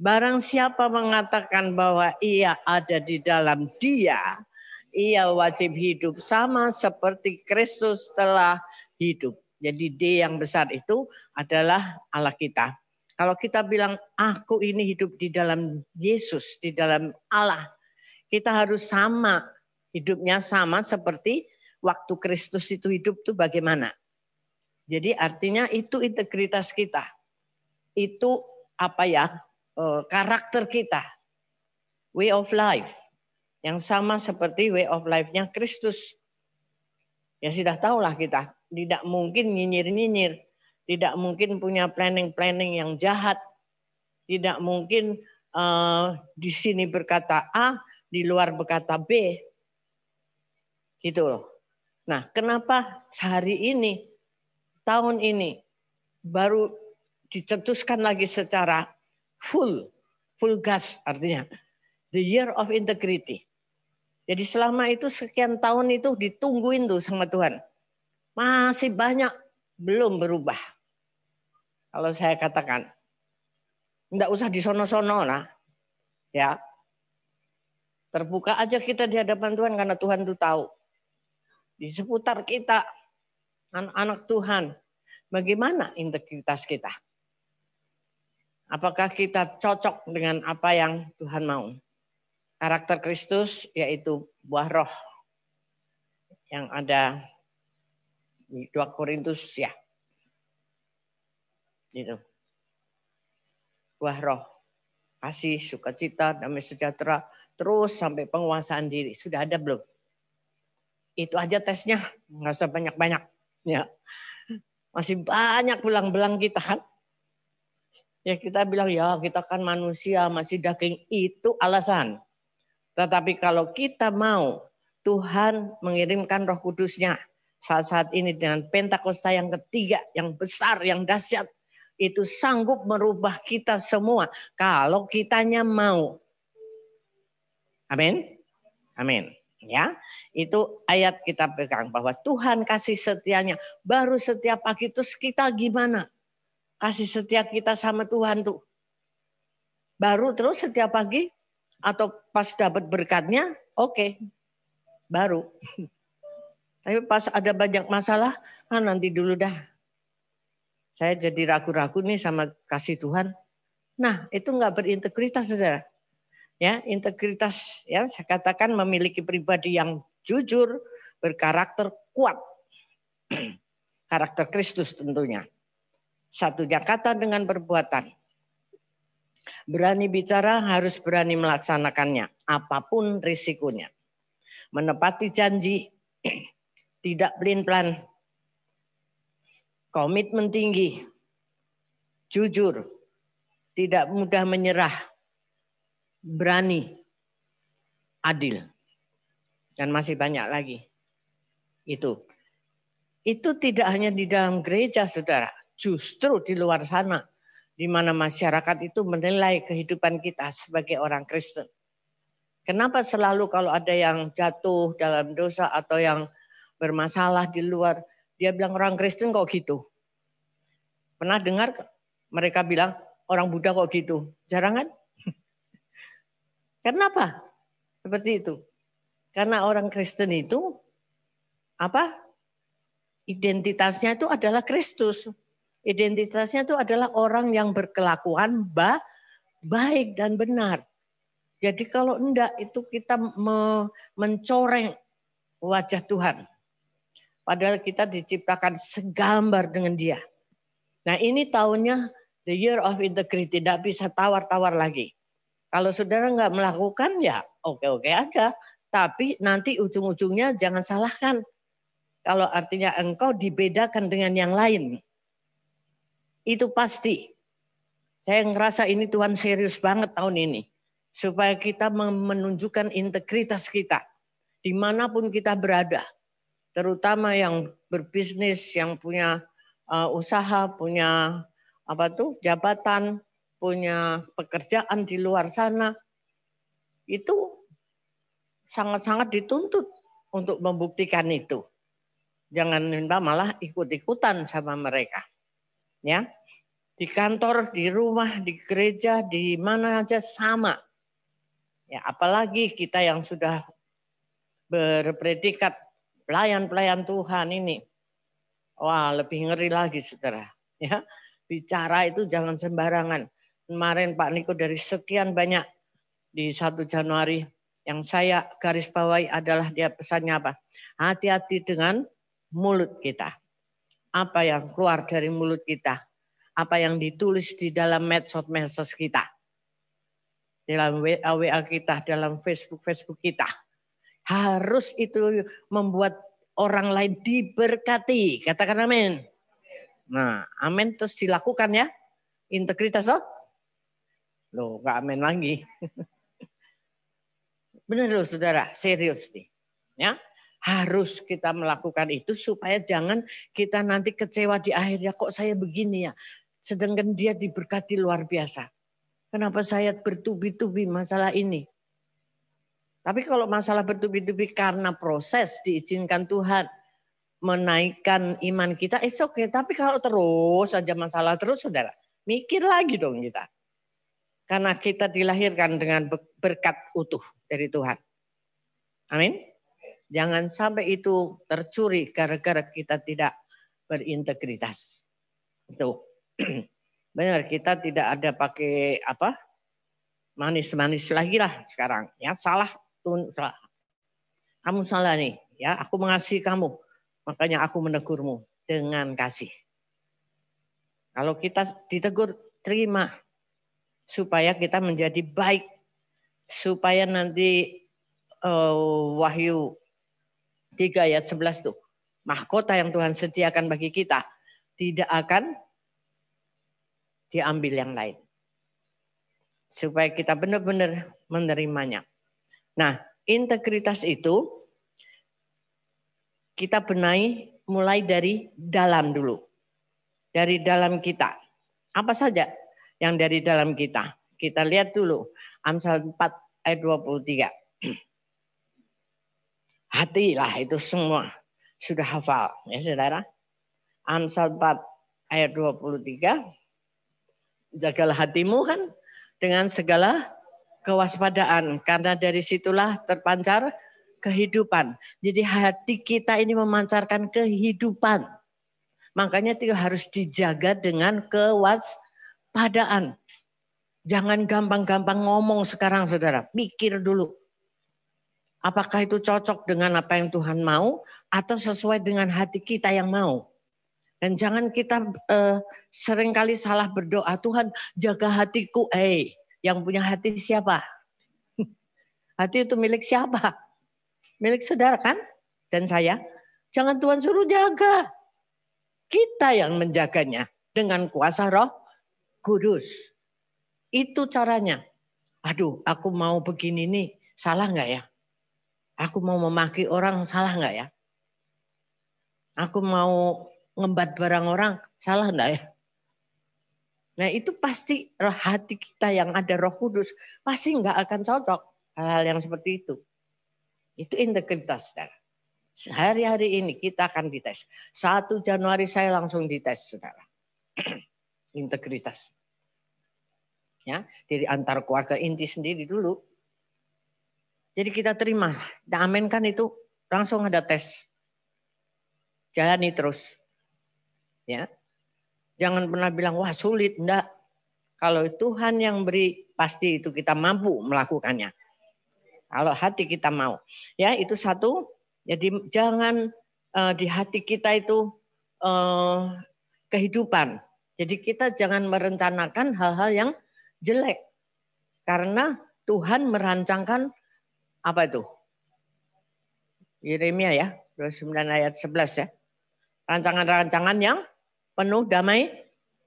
Barang siapa mengatakan bahwa ia ada di dalam Dia, ia wajib hidup sama seperti Kristus telah hidup. Jadi D yang besar itu adalah Allah kita. Kalau kita bilang aku ini hidup di dalam Yesus, di dalam Allah, kita harus sama, hidupnya sama seperti waktu Kristus itu hidup tuh bagaimana. Jadi artinya itu integritas kita. Itu apa ya, karakter kita. Way of life. Yang sama seperti way of life-nya Kristus. Ya sudah tahulah kita. Tidak mungkin nyinyir-nyinyir. Tidak mungkin punya planning-planning yang jahat. Tidak mungkin di sini berkata A, di luar berkata B. Gitu loh. Nah, kenapa sehari ini, tahun ini, baru dicetuskan lagi secara full gas artinya. The Year of Integrity. Jadi selama itu sekian tahun itu ditungguin tuh sama Tuhan. Masih banyak belum berubah. Kalau saya katakan. Enggak usah disono-sono lah. Ya. Terbuka aja kita di hadapan Tuhan karena Tuhan itu tahu. Di seputar kita, anak-anak Tuhan, bagaimana integritas kita? Apakah kita cocok dengan apa yang Tuhan mau? Karakter Kristus yaitu buah roh yang ada di 2 Korintus ya. Gitu. Buah roh. Kasih, sukacita, damai sejahtera, terus sampai penguasaan diri. Sudah ada belum? Itu aja tesnya, nggak usah banyak-banyak. Ya. Masih banyak belang-belang kita kan. Ya kita bilang ya kita kan manusia, masih daging, itu alasan. Tetapi kalau kita mau Tuhan mengirimkan Roh Kudus-Nya saat-saat ini dengan Pentakosta yang ketiga, yang besar, yang dahsyat, itu sanggup merubah kita semua kalau kitanya mau. Amin. Amin. Ya, itu ayat kita pegang bahwa Tuhan kasih setianya baru setiap pagi. Terus kita gimana? Kasih setia kita sama Tuhan tuh. Baru terus setiap pagi atau pas dapat berkatnya, oke. Baru. Tapi pas ada banyak masalah, nanti dulu dah. Saya jadi ragu-ragu nih sama kasih Tuhan. Nah, itu enggak berintegritas, saudara. Ya, integritas ya saya katakan memiliki pribadi yang jujur, berkarakter kuat. Karakter Kristus tentunya. Satunya kata dengan perbuatan. Berani bicara harus berani melaksanakannya, apapun risikonya. Menepati janji, tidak pelin-pelan. Komitmen tinggi, jujur, tidak mudah menyerah, berani, adil. Dan masih banyak lagi. Itu tidak hanya di dalam gereja, saudara. Justru di luar sana. Di mana masyarakat itu menilai kehidupan kita sebagai orang Kristen. Kenapa selalu kalau ada yang jatuh dalam dosa atau yang bermasalah di luar, dia bilang orang Kristen kok gitu? Pernah dengar mereka bilang orang Buddha kok gitu? Jarang kan? Kenapa? Seperti itu. Karena orang Kristen itu apa? Identitasnya itu adalah Kristus. Identitasnya itu adalah orang yang berkelakuan baik dan benar. Jadi kalau enggak itu kita mencoreng wajah Tuhan. Padahal kita diciptakan segambar dengan Dia. Nah ini tahunnya the year of integrity, tidak bisa tawar-tawar lagi. Kalau saudara nggak melakukan ya oke-oke aja. Tapi nanti ujung-ujungnya jangan salahkan. Kalau artinya engkau dibedakan dengan yang lain. Itu pasti. Saya ngerasa ini Tuhan serius banget tahun ini. Supaya kita menunjukkan integritas kita. Dimanapun kita berada. Terutama yang berbisnis, yang punya usaha, punya jabatan, punya pekerjaan di luar sana, itu sangat-sangat dituntut untuk membuktikan itu. Jangan malah ikut-ikutan sama mereka. Ya, di kantor, di rumah, di gereja, di mana aja sama. Ya, apalagi kita yang sudah berpredikat pelayan-pelayan Tuhan ini. Wah, lebih ngeri lagi, saudara. Ya, bicara itu jangan sembarangan. Kemarin Pak Niko dari sekian banyak di 1 Januari yang saya garis bawahi adalah dia pesannya apa? Hati-hati dengan mulut kita. Apa yang keluar dari mulut kita? Apa yang ditulis di dalam medsos kita? Dalam WA kita, dalam Facebook kita. Harus itu membuat orang lain diberkati. Katakan amin. Nah, amin terus dilakukan ya. Integritas loh. Loh, gak amin lagi. Benar loh saudara, serius nih. Ya, harus kita melakukan itu supaya jangan kita nanti kecewa di akhirnya kok saya begini ya. Sedangkan dia diberkati luar biasa. Kenapa saya bertubi-tubi masalah ini? Tapi kalau masalah bertubi-tubi karena proses diizinkan Tuhan menaikkan iman kita, oke. Tapi kalau terus saja masalah terus, saudara, mikir lagi dong kita. Karena kita dilahirkan dengan berkat utuh dari Tuhan. Amin. Jangan sampai itu tercuri gara-gara kita tidak berintegritas. Itu. Benar, kita tidak ada pakai apa manis-manis lagi lah sekarang. Ya salah, salah. Kamu salah nih. Ya, aku mengasihi kamu, makanya aku menegurmu dengan kasih. Kalau kita ditegur, terima supaya kita menjadi baik, supaya nanti Wahyu 3 ayat 11 tuh, mahkota yang Tuhan sediakan bagi kita tidak akan diambil yang lain. Supaya kita benar-benar menerimanya. Nah, integritas itu kita benahi mulai dari dalam dulu. Dari dalam kita. Apa saja yang dari dalam kita? Kita lihat dulu. Amsal 4 ayat 23. Hati lah itu semua. Sudah hafal ya saudara. Amsal 4 ayat 23. Jagalah hatimu kan dengan segala kewaspadaan. Karena dari situlah terpancar kehidupan. Jadi hati kita ini memancarkan kehidupan. Makanya itu harus dijaga dengan kewaspadaan. Jangan gampang-gampang ngomong sekarang saudara. Pikir dulu. Apakah itu cocok dengan apa yang Tuhan mau atau sesuai dengan hati kita yang mau. Dan jangan kita seringkali salah berdoa. Tuhan jaga hatiku. Yang punya hati siapa? Hati itu milik siapa? Milik saudara kan? Dan saya. Jangan Tuhan suruh jaga. Kita yang menjaganya dengan kuasa Roh Kudus. Itu caranya. Aduh, aku mau begini nih, salah nggak ya? Aku mau memaki orang, salah nggak ya? Aku mau ngembat barang orang, salah nggak ya? Nah itu pasti hati kita yang ada Roh Kudus, pasti nggak akan cocok hal-hal yang seperti itu. Itu integritas, saudara. Hari-hari ini kita akan dites. 1 Januari saya langsung dites, saudara. Integritas. Ya, dari antar keluarga inti sendiri dulu. Jadi kita terima, kita amenkan itu langsung ada tes. Jalani terus. Ya. Jangan pernah bilang wah sulit, enggak. Kalau Tuhan yang beri pasti itu kita mampu melakukannya. Kalau hati kita mau. Ya, itu satu. Jadi jangan di hati kita itu kehidupan. Jadi kita jangan merencanakan hal-hal yang jelek. Karena Tuhan merancangkan apa itu? Yeremia ya, 29 ayat 11 ya. Rancangan-rancangan yang penuh damai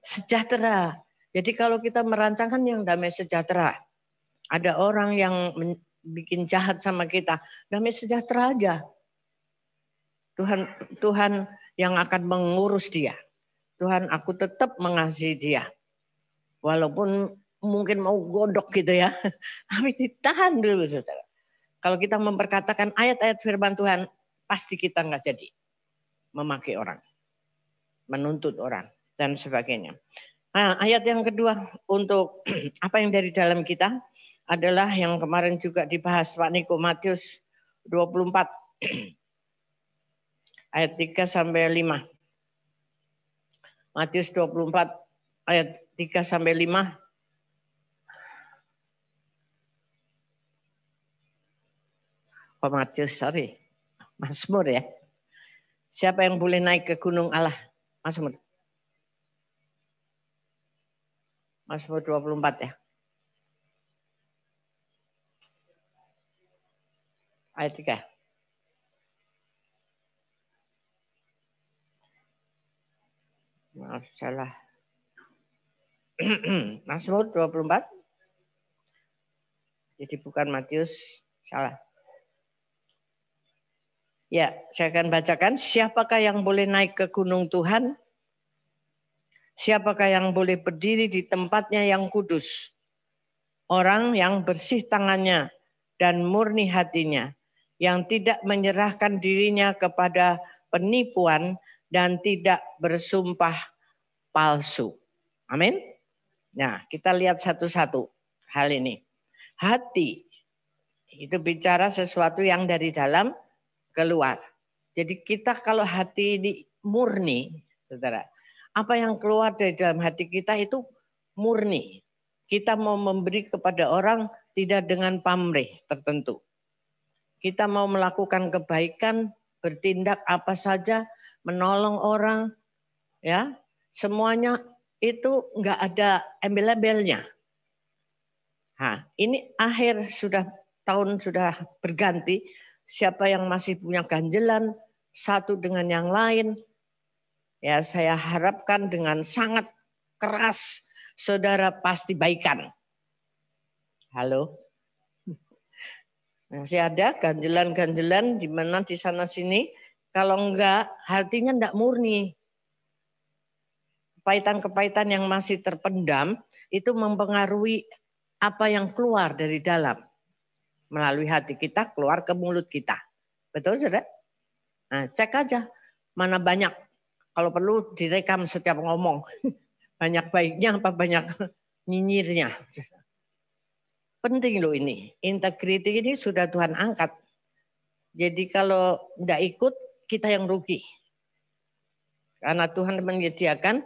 sejahtera. Jadi kalau kita merancangkan yang damai sejahtera. Ada orang yang bikin jahat sama kita. Damai sejahtera aja. Tuhan yang akan mengurus dia. Tuhan aku tetap mengasihi dia. Walaupun mungkin mau godok gitu ya. Tapi ditahan dulu saudara. Kalau kita memperkatakan ayat-ayat firman Tuhan. Pasti kita nggak jadi memaki orang. Menuntut orang. Dan sebagainya. Nah, ayat yang kedua. Untuk apa yang dari dalam kita. Adalah yang kemarin juga dibahas Pak Niko. Matius 24. Ayat 3 sampai 5. Matius 24 ayat 3 sampai 5. Matius, sorry. Mazmur ya. Siapa yang boleh naik ke gunung Allah? Mazmur. Mazmur 24 ya. Ayat 3. Maaf salah. Mazmur 24. Jadi bukan Matius, salah. Ya, saya akan bacakan. Siapakah yang boleh naik ke gunung Tuhan? Siapakah yang boleh berdiri di tempatnya yang kudus? Orang yang bersih tangannya dan murni hatinya, yang tidak menyerahkan dirinya kepada penipuan dan tidak bersumpah palsu. Amin. Nah, kita lihat satu-satu hal ini. Hati itu bicara sesuatu yang dari dalam keluar. Jadi kita kalau hati ini murni, saudara, apa yang keluar dari dalam hati kita itu murni. Kita mau memberi kepada orang tidak dengan pamrih tertentu. Kita mau melakukan kebaikan, bertindak apa saja, menolong orang, ya, semuanya itu enggak ada embel-embelnya. Nah, ini akhir tahun sudah berganti. Siapa yang masih punya ganjelan satu dengan yang lain, ya saya harapkan dengan sangat keras saudara pasti baikan. Halo? Masih ada ganjelan-ganjelan di mana di sana sini. Kalau enggak, hatinya enggak murni. Kepahitan-kepahitan yang masih terpendam itu mempengaruhi apa yang keluar dari dalam. Melalui hati kita keluar ke mulut kita. Betul saudara? Nah, cek aja mana banyak. Kalau perlu direkam setiap ngomong. Banyak baiknya apa banyak nyinyirnya. Penting loh ini. Integriti ini sudah Tuhan angkat. Jadi kalau tidak ikut kita yang rugi. Karena Tuhan menyediakan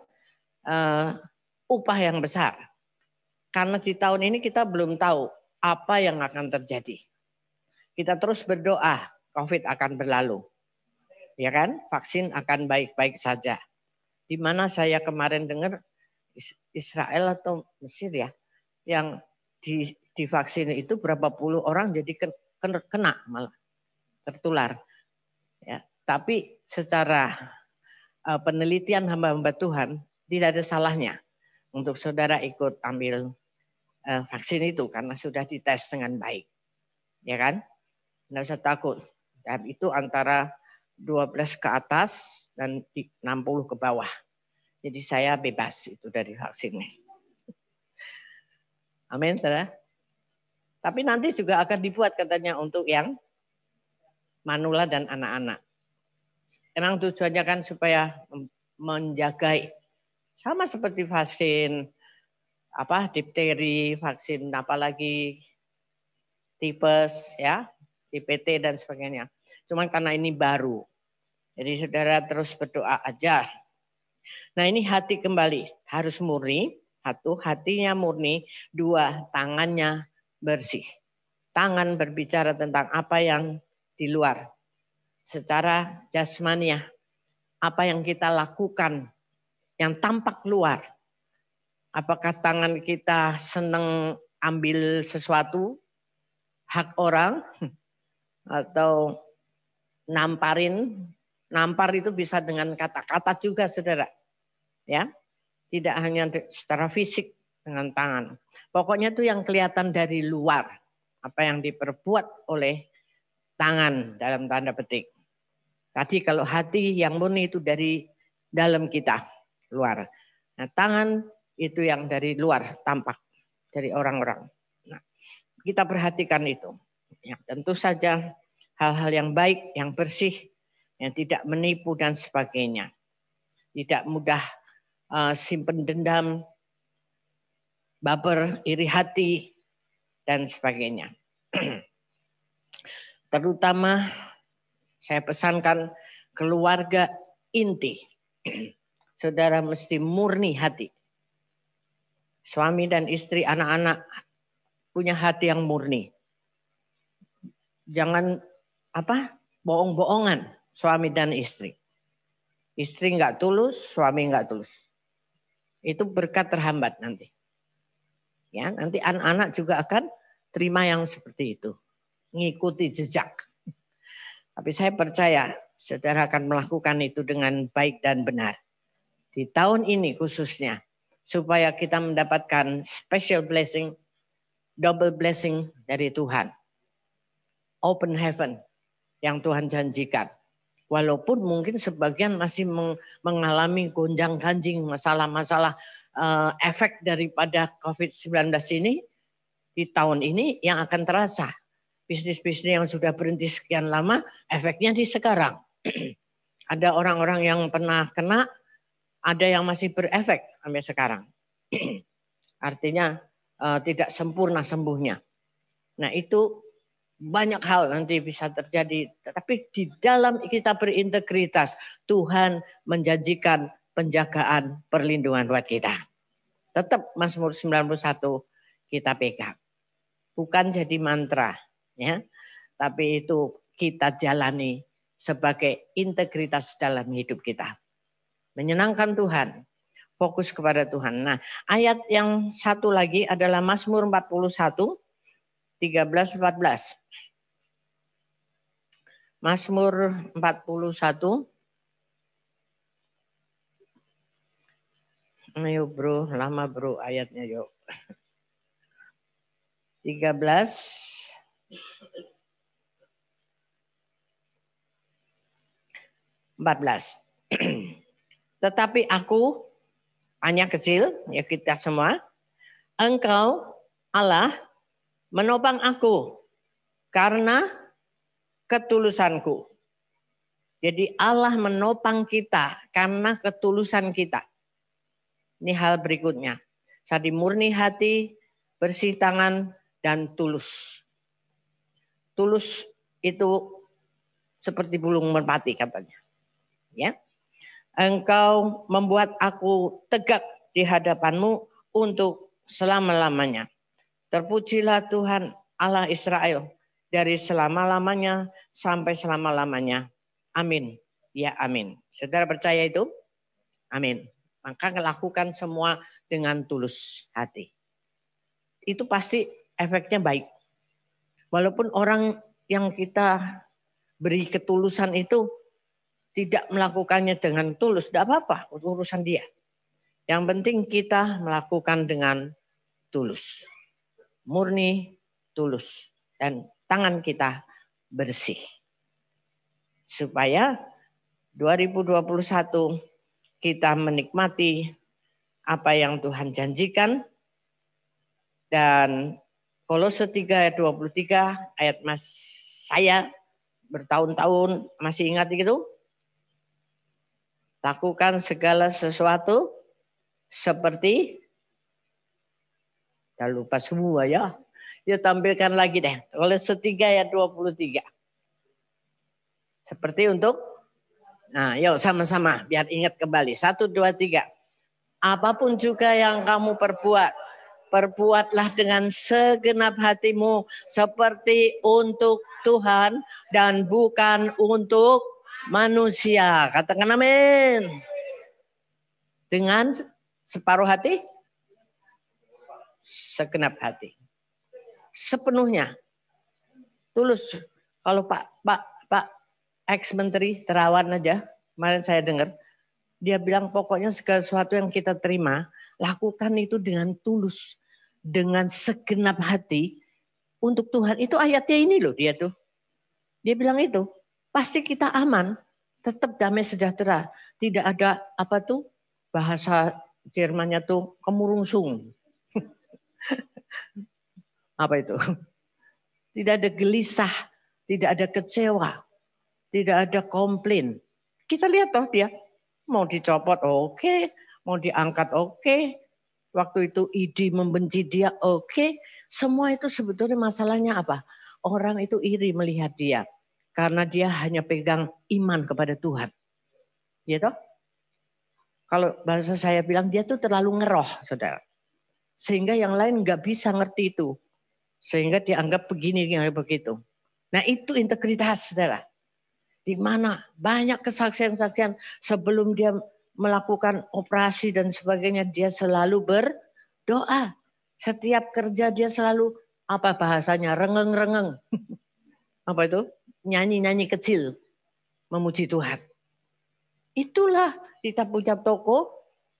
upah yang besar. Karena di tahun ini kita belum tahu apa yang akan terjadi. Kita terus berdoa COVID akan berlalu. Ya kan? Vaksin akan baik-baik saja. Di mana saya kemarin dengar Israel atau Mesir ya, yang divaksin itu berapa puluh orang jadi kena malah tertular. Ya, tapi secara penelitian hamba-hamba Tuhan tidak ada salahnya untuk saudara ikut ambil vaksin itu karena sudah dites dengan baik, ya kan? Nggak usah takut. Dan itu antara 12 ke atas dan 60 ke bawah. Jadi saya bebas itu dari vaksinnya. Amin, saudara. Tapi nanti juga akan dibuat katanya untuk yang manula dan anak-anak. Emang tujuannya kan supaya menjaga sama seperti vaksin difteri, vaksin apalagi tipes ya, DPT dan sebagainya. Cuman karena ini baru. Jadi saudara terus berdoa aja. Nah ini hati kembali harus murni. Satu, hatinya murni. Dua, tangannya bersih. Tangan berbicara tentang apa yang di luar. Secara jasmania. Apa yang kita lakukan yang tampak luar. Apakah tangan kita senang ambil sesuatu, hak orang, atau namparin. Nampar itu bisa dengan kata-kata juga saudara. Ya, tidak hanya secara fisik dengan tangan. Pokoknya itu yang kelihatan dari luar. Apa yang diperbuat oleh tangan dalam tanda petik. Tadi kalau hati yang murni itu dari dalam kita, luar. Nah, tangan itu yang dari luar tampak dari orang-orang. Nah, kita perhatikan itu. Ya, tentu saja hal-hal yang baik, yang bersih, yang tidak menipu dan sebagainya. Tidak mudah simpen dendam, baper, iri hati, dan sebagainya. Terutama saya pesankan keluarga inti. Saudara mesti murni hati. Suami dan istri, anak-anak punya hati yang murni. Jangan bohong-bohongan suami dan istri. Istri nggak tulus, suami nggak tulus. Itu berkat terhambat nanti. Ya, nanti anak-anak juga akan terima yang seperti itu. Ngikuti jejak. Tapi saya percaya saudara akan melakukan itu dengan baik dan benar. Di tahun ini khususnya. Supaya kita mendapatkan special blessing, double blessing dari Tuhan. Open heaven yang Tuhan janjikan. Walaupun mungkin sebagian masih mengalami gonjang-ganjing masalah-masalah efek daripada COVID-19 ini, di tahun ini yang akan terasa. Bisnis-bisnis yang sudah berhenti sekian lama, efeknya di sekarang. Ada orang-orang yang pernah kena, ada yang masih berefek sampai sekarang. Artinya tidak sempurna sembuhnya. Nah itu banyak hal nanti bisa terjadi. Tapi di dalam kita berintegritas, Tuhan menjanjikan penjagaan perlindungan buat kita. Tetap Mazmur 91 kita pegang. Bukan jadi mantra, ya, tapi itu kita jalani sebagai integritas dalam hidup kita. Menyenangkan Tuhan, fokus kepada Tuhan. Nah, ayat yang satu lagi adalah Mazmur 41, 13-14. Mazmur 41. Ayo bro, lama bro ayatnya yuk. 13. 14. Tetapi aku, hanya kecil, ya kita semua, Engkau Allah menopang aku karena ketulusanku. Jadi Allah menopang kita karena ketulusan kita. Ini hal berikutnya. Jadi murni hati, bersih tangan, dan tulus. Tulus itu seperti bulung merpati katanya. Ya, Engkau membuat aku tegak di hadapanmu untuk selama-lamanya. Terpujilah Tuhan Allah Israel dari selama-lamanya sampai selama-lamanya. Amin. Ya amin. Saudara percaya itu? Amin. Maka lakukan semua dengan tulus hati. Itu pasti efeknya baik. Walaupun orang yang kita beri ketulusan itu tidak melakukannya dengan tulus, tidak apa-apa, urusan dia. Yang penting kita melakukan dengan tulus. Murni, tulus. Dan tangan kita bersih. Supaya 2021 kita menikmati apa yang Tuhan janjikan. Dan Kolose 3 ayat 23 ayat saya bertahun-tahun masih ingat itu. Lakukan segala sesuatu seperti, ya lupa semua ya. Ya tampilkan lagi deh. Kolose 3 ayat 23. Seperti untuk, nah yuk sama-sama biar ingat kembali. 1, 2, 3. Apapun juga yang kamu perbuat, perbuatlah dengan segenap hatimu seperti untuk Tuhan dan bukan untuk manusia. Katakan amin. Dengan separuh hati, segenap hati. Sepenuhnya. Tulus. Kalau Pak ex-menteri Terawan aja, kemarin saya dengar, dia bilang pokoknya segala sesuatu yang kita terima, lakukan itu dengan tulus, dengan segenap hati untuk Tuhan. Itu ayatnya ini loh dia tuh. Dia bilang itu, pasti kita aman, tetap damai sejahtera. Tidak ada apa tuh, bahasa Jermannya tuh kemurungsung. Apa itu? Tidak ada gelisah, tidak ada kecewa. Tidak ada komplain. Kita lihat toh dia mau dicopot oke, mau diangkat oke. Waktu itu ID membenci dia oke. Semua itu sebetulnya masalahnya apa? Orang itu iri melihat dia. Karena dia hanya pegang iman kepada Tuhan. Ya toh? Kalau bahasa saya bilang dia tuh terlalu ngeroh saudara. Sehingga yang lain nggak bisa ngerti itu. Sehingga dianggap begini, begitu. Nah itu integritas saudara. Di mana banyak kesaksian-kesaksian sebelum dia melakukan operasi dan sebagainya, dia selalu berdoa. Setiap kerja dia selalu, apa bahasanya, rengeng-rengeng. Apa itu? Nyanyi-nyanyi kecil, memuji Tuhan. Itulah kita punya toko,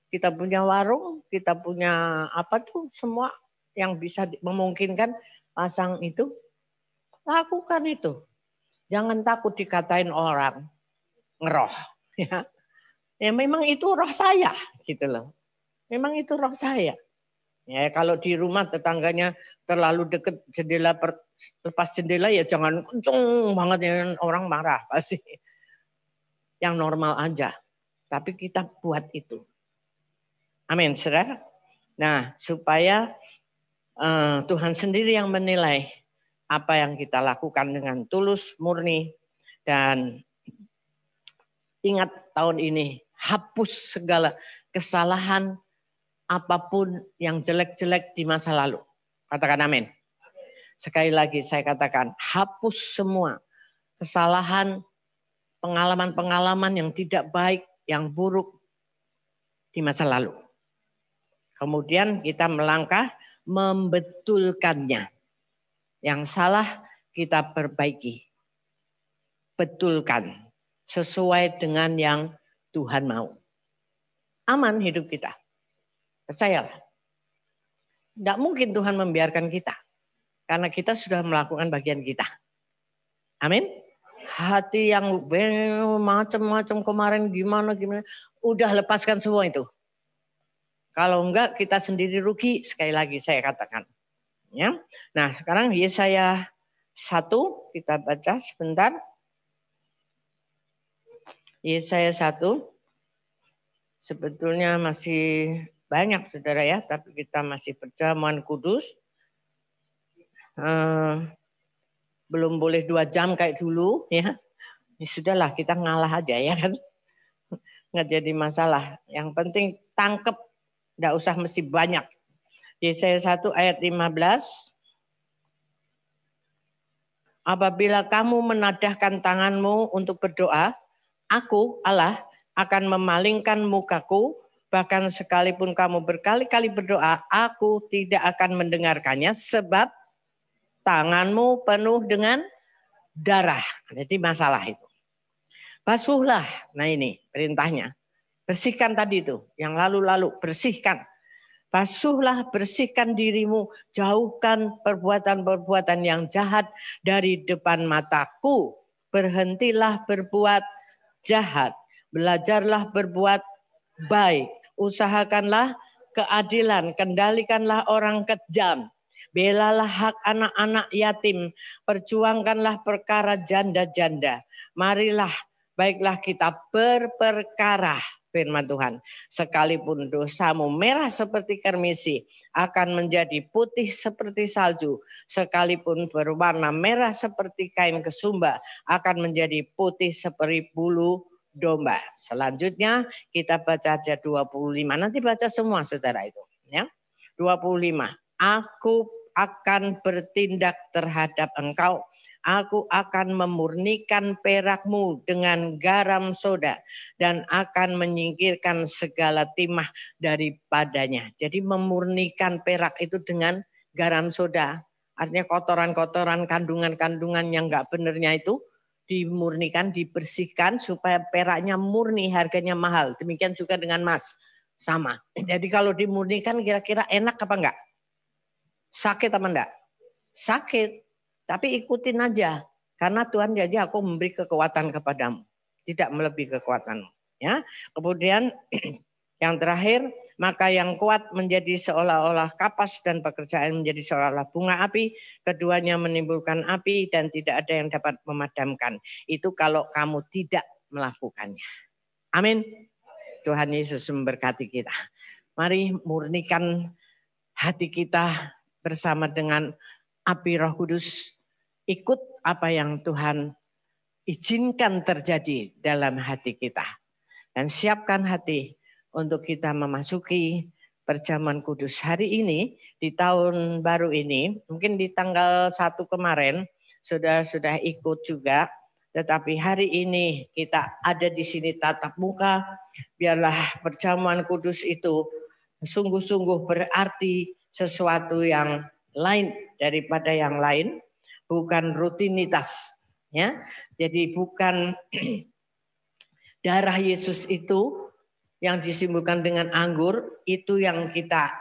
kita punya warung, kita punya apa tuh, semua yang bisa memungkinkan pasang itu, lakukan itu. Jangan takut dikatain orang ngeroh. Ya. Ya memang itu roh saya gitu loh. Memang itu roh saya. Ya kalau di rumah tetangganya terlalu dekat jendela, lepas jendela ya jangan kenceng banget ya, orang marah pasti. Yang normal aja. Tapi kita buat itu. Amin, saudara. Nah supaya Tuhan sendiri yang menilai apa yang kita lakukan dengan tulus, murni. Dan ingat tahun ini, hapus segala kesalahan apapun yang jelek-jelek di masa lalu. Katakan amin. Sekali lagi saya katakan, hapus semua kesalahan, pengalaman-pengalaman yang tidak baik, yang buruk di masa lalu. Kemudian kita melangkah membetulkannya. Yang salah kita perbaiki. Betulkan sesuai dengan yang Tuhan mau. Aman hidup kita. Percayalah. Tidak mungkin Tuhan membiarkan kita. Karena kita sudah melakukan bagian kita. Amin. Hati yang macam-macam kemarin gimana. Udah lepaskan semua itu. Kalau enggak kita sendiri rugi. Sekali lagi saya katakan. Ya. Nah sekarang Yesaya 1 kita baca sebentar. Yesaya 1 sebetulnya masih banyak saudara ya. Tapi kita masih perjamuan kudus. Belum boleh 2 jam kayak dulu ya. Ya sudahlah kita ngalah aja ya kan. Nggak jadi masalah. Yang penting tangkep. Nggak usah mesti banyak. Yesaya 1 ayat 15. Apabila kamu menadahkan tanganmu untuk berdoa, aku Allah akan memalingkan mukaku. Bahkan sekalipun kamu berkali-kali berdoa, aku tidak akan mendengarkannya sebab tanganmu penuh dengan darah. Jadi masalah itu. Basuhlah. Nah ini perintahnya. Bersihkan tadi itu. Yang lalu-lalu. Bersihkan. Basuhlah, bersihkan dirimu. Jauhkan perbuatan-perbuatan yang jahat dari depan mataku. Berhentilah berbuat jahat. Belajarlah berbuat baik. Usahakanlah keadilan. Kendalikanlah orang kejam. Belalah hak anak-anak yatim, perjuangkanlah perkara janda-janda. Marilah, baiklah kita berperkara, firman Tuhan. Sekalipun dosamu merah seperti kermisi, akan menjadi putih seperti salju. Sekalipun berwarna merah seperti kain kesumba, akan menjadi putih seperti bulu domba. Selanjutnya kita baca aja 25. Nanti baca semua saudara itu. Ya. 25. Aku akan bertindak terhadap engkau. Aku akan memurnikan perakmu dengan garam soda dan akan menyingkirkan segala timah daripadanya. Jadi memurnikan perak itu dengan garam soda. Artinya kotoran-kotoran, kandungan-kandungan yang enggak benernya itu dimurnikan, dibersihkan supaya peraknya murni, harganya mahal. Demikian juga dengan emas. Sama. Jadi kalau dimurnikan kira-kira enak apa enggak? Sakit apa enggak? Sakit. Tapi ikutin aja. Karena Tuhan janji aku memberi kekuatan kepadamu. Tidak melebihi kekuatanmu. Ya. Kemudian yang terakhir, maka yang kuat menjadi seolah-olah kapas dan pekerjaan menjadi seolah-olah bunga api. Keduanya menimbulkan api dan tidak ada yang dapat memadamkan. Itu kalau kamu tidak melakukannya. Amin. Tuhan Yesus memberkati kita. Mari murnikan hati kita bersama dengan api Roh Kudus. Ikut apa yang Tuhan izinkan terjadi dalam hati kita. Dan siapkan hati untuk kita memasuki perjamuan kudus hari ini. Di tahun baru ini, mungkin di tanggal 1 kemarin, sudah ikut juga. Tetapi hari ini kita ada di sini tatap muka. Biarlah perjamuan kudus itu sungguh-sungguh berarti sesuatu yang lain daripada yang lain, bukan rutinitas, ya. Jadi bukan darah Yesus itu yang disimbolkan dengan anggur itu yang kita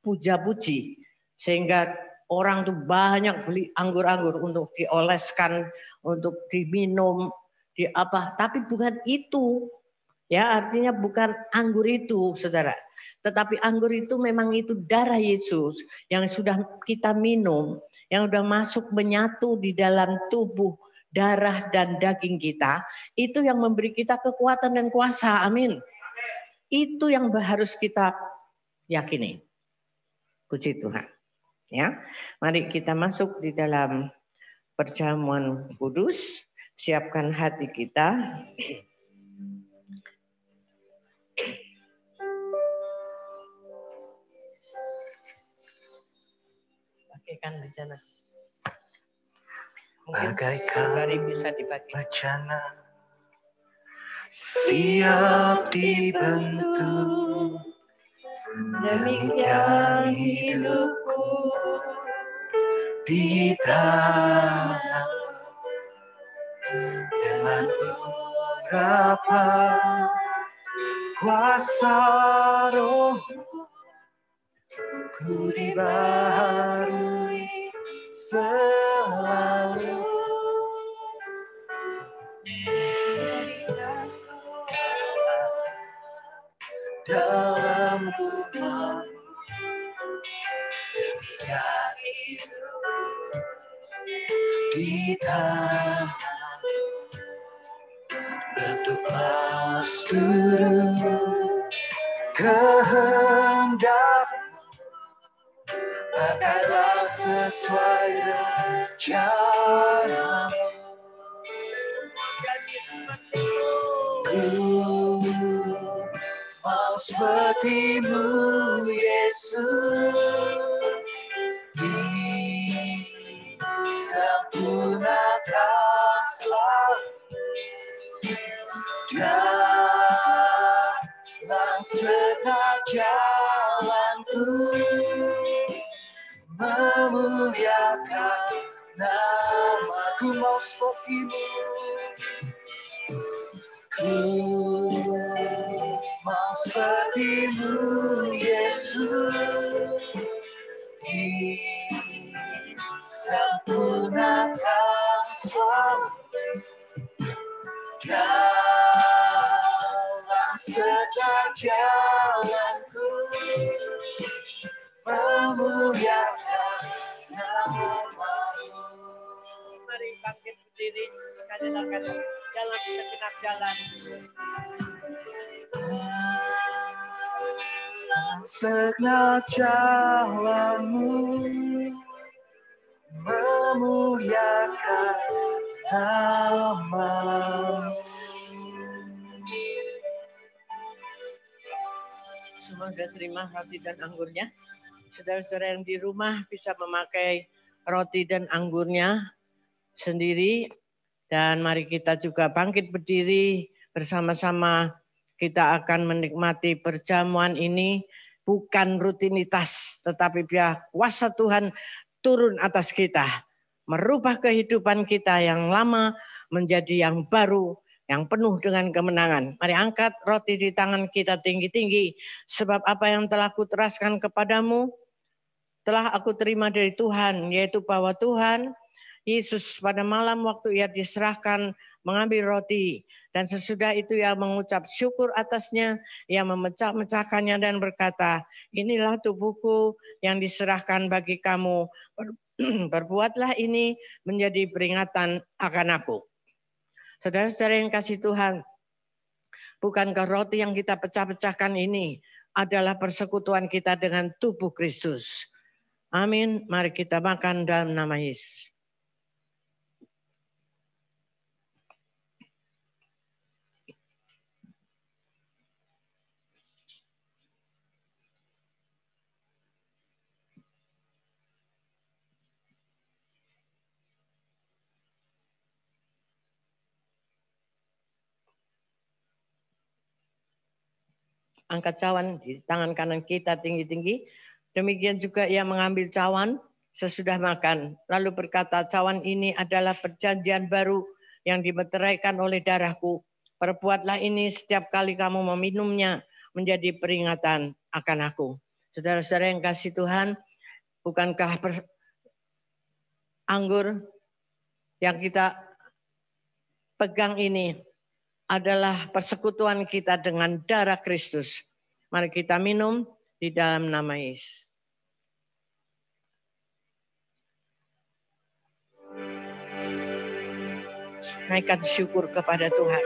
puja-puji sehingga orang tuh banyak beli anggur-anggur untuk dioleskan, untuk diminum, di apa? Tapi bukan itu. Ya, artinya bukan anggur itu, Saudara. Tetapi anggur itu memang itu darah Yesus yang sudah kita minum, yang sudah masuk menyatu di dalam tubuh, darah dan daging kita. Itu yang memberi kita kekuatan dan kuasa. Amin. Itu yang harus kita yakini. Puji Tuhan. Ya, mari kita masuk di dalam perjamuan kudus. Siapkan hati kita. Ikan bejana. Mungkin sembari bisa dipakai. Bejana siap dibentuk, demikian hidupku di tanah dengan beberapa kuasa roh ku dibaharui selalu. Dalam rumah demikian hidup di tanah, bentuklah seluruh kehendak agarlah sesuai rencanamu. Ku mau sepertimu Yesus, disempurnakan selalu dalam setiap jalanku, memuliakan namaku. Mau sepertimu, ku mau sepertimu Yesus, disempurnakan selalu dalam setiap jalanku, memuliakan namamu. Mari bangkit berdiri sekali lagi dalam segenap jalan. Dalam segenap jalanmu, memuliakan namamu. Semoga terima roti dan anggurnya. Saudara-saudara yang di rumah bisa memakai roti dan anggurnya sendiri. Dan mari kita juga bangkit berdiri bersama-sama. Kita akan menikmati perjamuan ini bukan rutinitas, tetapi biar kuasa Tuhan turun atas kita. Merubah kehidupan kita yang lama menjadi yang baru, yang penuh dengan kemenangan. Mari angkat roti di tangan kita tinggi-tinggi. Sebab apa yang telah kuteraskan kepadamu, telah aku terima dari Tuhan, yaitu bahwa Tuhan Yesus pada malam waktu ia diserahkan mengambil roti. Dan sesudah itu ia mengucap syukur atasnya, ia memecah-mecahkannya dan berkata, inilah tubuhku yang diserahkan bagi kamu. Berbuatlah ini menjadi peringatan akan aku. Saudara-saudara yang kasih Tuhan, bukankah roti yang kita pecah-pecahkan ini adalah persekutuan kita dengan tubuh Kristus? Amin. Mari kita makan dalam nama Yesus. Angkat cawan di tangan kanan kita tinggi-tinggi. Demikian juga ia mengambil cawan sesudah makan. Lalu berkata, cawan ini adalah perjanjian baru yang dimeteraikan oleh darahku. Perbuatlah ini setiap kali kamu meminumnya menjadi peringatan akan aku. Saudara-saudara yang kasih Tuhan, bukankah anggur yang kita pegang ini adalah persekutuan kita dengan darah Kristus. Mari kita minum di dalam nama Yesus. Naikkan syukur kepada Tuhan.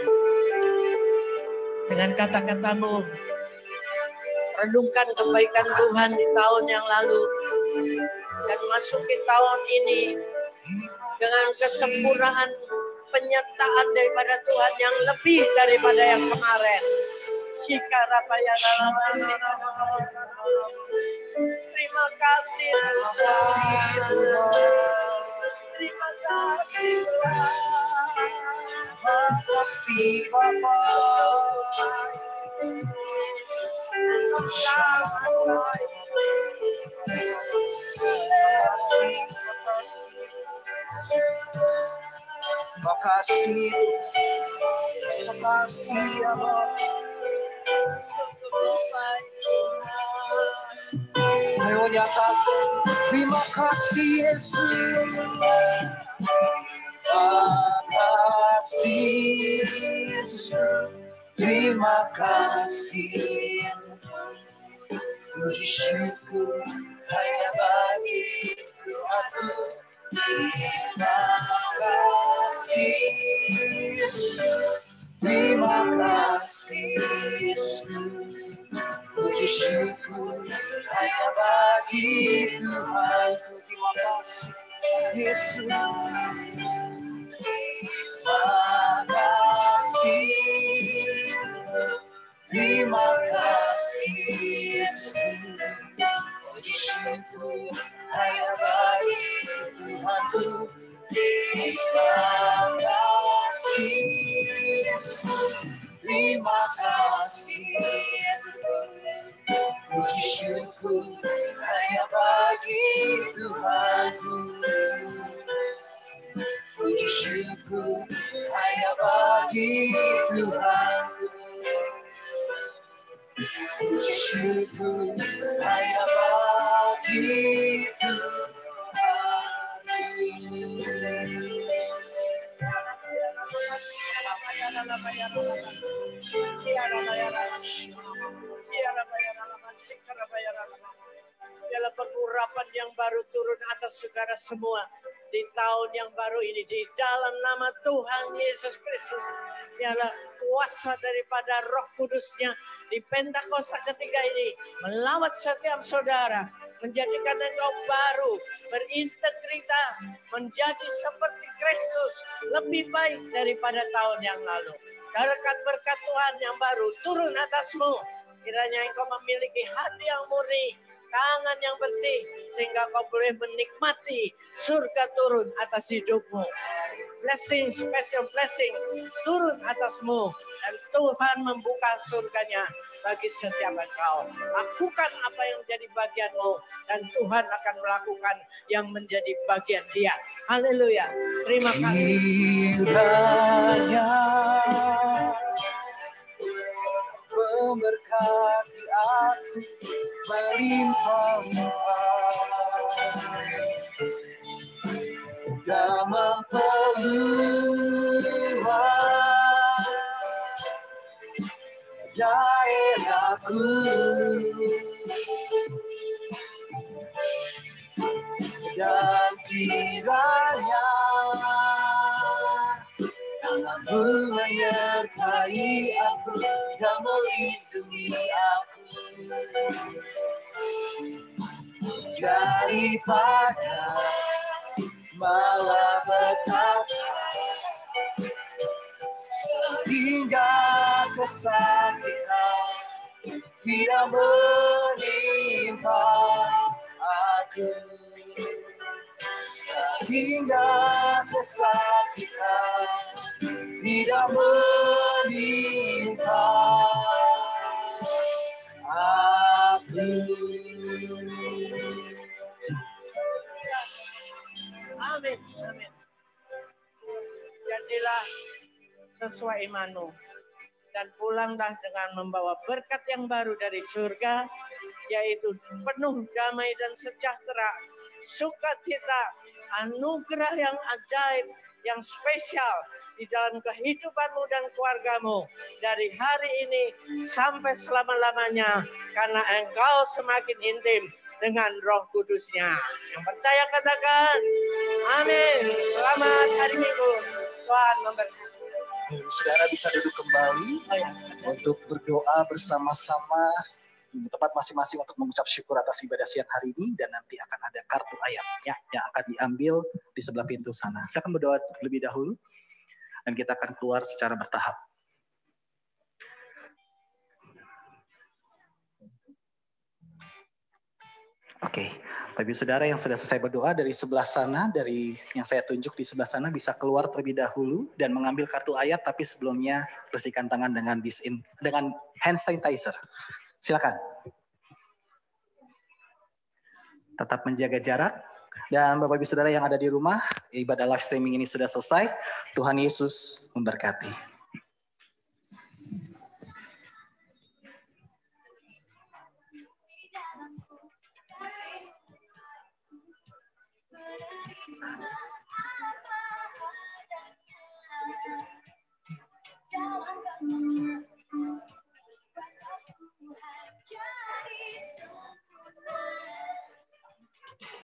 Dengan kata-katamu, renungkan kebaikan Tuhan di tahun yang lalu. Dan masuki tahun ini dengan kesempurnaan penyertaan daripada Tuhan yang lebih daripada yang kemarin. Terima kasih Tuhan. Terima kasih Tuhan. Makasih Bapa. Makasih, makasih Allah. Ayo nyatakan, terima kasih Yesus. Makasih Yesus. Terima kasih. Puji syukur hanya bagi Tuhanku. Terima kasih Yesus. Terima kasih Yesus. Puji syukur hanya bagi Tuhanku. Terima kasih Yesus. Terima kasih. Terima kasih Yesus. Puji syukur hanya bagi Tuhanku. Terima kasih Yesus. Terima kasih. Puji syukur hanya bagi Tuhanku. Puji syukur hanya bagi Tuhanku. Puji syukur hanya bagi Tuhanku. Biarlah pengurapan yang baru turun atas saudara semua di tahun yang baru ini di dalam nama Tuhan Yesus Kristus. Biarlah kuasa daripada Roh Kudus-Nya di Pentakosta ketiga ini melawat setiap saudara, menjadikan engkau baru, berintegritas, menjadi seperti Kristus, lebih baik daripada tahun yang lalu. Berkat Tuhan yang baru turun atasmu. Kiranya engkau memiliki hati yang murni, tangan yang bersih, sehingga kau boleh menikmati surga turun atas hidupmu. Blessing, special blessing turun atasmu, dan Tuhan membuka surganya bagi setiap engkau. Lakukan apa yang menjadi bagianmu, dan Tuhan akan melakukan yang menjadi bagian Dia. Haleluya. Terima kasih. Kiranya memberkati aku melimpah-limpah dan memperluas daerahku. Dan kiranya tanganmu menyertai aku dan melindungi aku daripada malapetaka, sehingga kesakitan tidak menimpa aku, sehingga kesakitan tidak menimpa aku. Amin. Amin. Jadilah sesuai imanmu, dan pulanglah dengan membawa berkat yang baru dari surga, yaitu penuh damai dan sejahtera, sukacita, anugerah yang ajaib, yang spesial di dalam kehidupanmu dan keluargamu dari hari ini sampai selama-lamanya, karena engkau semakin intim dengan Roh Kudus-Nya. Yang percaya katakan amin. Selamat hari Minggu. Tuhan memberkati. Saudara bisa duduk kembali untuk berdoa bersama-sama di tempat masing-masing untuk mengucap syukur atas ibadah siang hari ini, dan nanti akan ada kartu ayat ya yang akan diambil di sebelah pintu sana. Saya akan berdoa terlebih dahulu dan kita akan keluar secara bertahap. Oke, Bapak Ibu Saudara yang sudah selesai berdoa dari sebelah sana, dari yang saya tunjuk di sebelah sana bisa keluar terlebih dahulu dan mengambil kartu ayat, tapi sebelumnya bersihkan tangan dengan hand sanitizer. Silakan. Tetap menjaga jarak. Dan Bapak Ibu Saudara yang ada di rumah, ibadah live streaming ini sudah selesai. Tuhan Yesus memberkati. Menerima apa